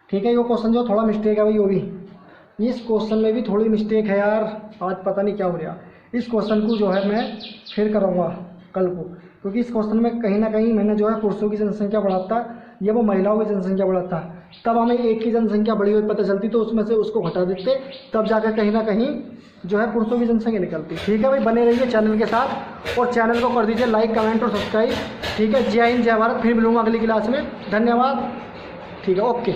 ठीक है, ये क्वेश्चन जो थोड़ा मिस्टेक है भाई, वो भी इस क्वेश्चन में भी थोड़ी मिस्टेक है यार, आज पता नहीं क्या हो रहा। इस क्वेश्चन को जो है मैं फिर करूँगा कल को, क्योंकि इस क्वेश्चन में कहीं ना कहीं मैंने जो है पुरुषों की जनसंख्या बढ़ाता या वो महिलाओं की जनसंख्या बढ़ाता, तब हमें एक की जनसंख्या बढ़ी हुई पता चलती तो उसमें से उसको घटा देते, तब जाकर कहीं ना कहीं जो है पुरुषों की जनसंख्या निकलती। ठीक है भाई, बने रहिए चैनल के साथ और चैनल को कर दीजिए लाइक कमेंट और सब्सक्राइब। ठीक है, जय हिंद जय भारत, फिर मिलूंगा अगली क्लास में। धन्यवाद। ठीक है, ओके।